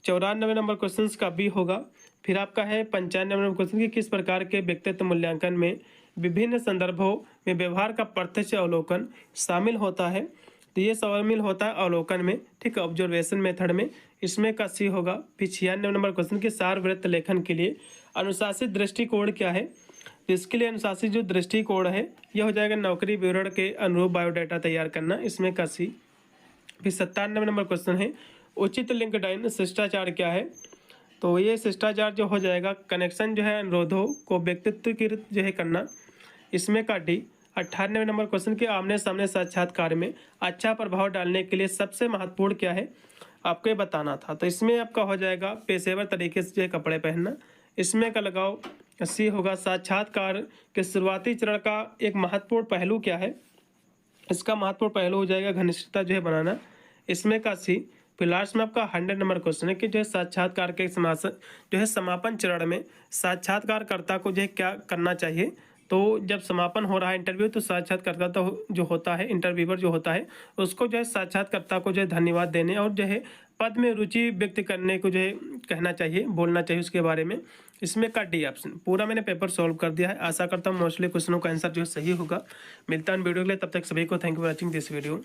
94 नंबर क्वेश्चन का बी होगा। फिर आपका है 95 नंबर क्वेश्चन की किस प्रकार के व्यक्तित्व मूल्यांकन में विभिन्न संदर्भों में व्यवहार का प्रत्यक्ष अवलोकन शामिल होता है, तो ये शामिल होता है अवलोकन में, ठीक है, ऑब्जर्वेशन मेथड में, इसमें का सी होगा। फिर 96 नंबर क्वेश्चन के सारवृत्त लेखन के लिए अनुशासित दृष्टिकोण क्या है, तो इसके लिए अनुशासित जो दृष्टिकोण है यह हो जाएगा नौकरी विवरण के अनुरूप बायोडाटा तैयार करना, इसमें का सी। फिर 97 नंबर क्वेश्चन है उचित लिंक्डइन शिष्टाचार क्या है, तो ये शिष्टाचार जो हो जाएगा कनेक्शन जो है अनुरोधों को व्यक्तित्वकृत जो है करना, इसमें का डी। 98 नंबर क्वेश्चन के आमने सामने साक्षात्कार में अच्छा प्रभाव डालने के लिए सबसे महत्वपूर्ण क्या है, आपको ये बताना था, तो इसमें आपका हो जाएगा पेशेवर तरीके से जो है कपड़े पहनना, इसमें का लगाओ सी होगा। साक्षात्कार के शुरुआती चरण का एक महत्वपूर्ण पहलू क्या है, इसका महत्वपूर्ण पहलू हो जाएगा घनिष्ठता जो है बनाना, इसमें का सी। फिर लास्ट में आपका 100 नंबर क्वेश्चन है कि जो है साक्षात्कार के जो है समापन चरण में साक्षात्कारकर्ता को जो है क्या करना चाहिए, तो जब समापन हो रहा है इंटरव्यू तो साक्षात्कारकर्ता तो जो होता है इंटरव्यूअर जो होता है उसको जो है साक्षात्कारकर्ता को जो है धन्यवाद देने और जो है पद में रुचि व्यक्त करने को जो है कहना चाहिए, बोलना चाहिए उसके बारे में, इसमें का डी ऑप्शन। पूरा मैंने पेपर सॉल्व कर दिया है, आशा करता हूँ मोस्टली क्वेश्चनों का आंसर जो है सही होगा। मिलता है वीडियो के लिए, तब तक सभी को thank you for watching this video.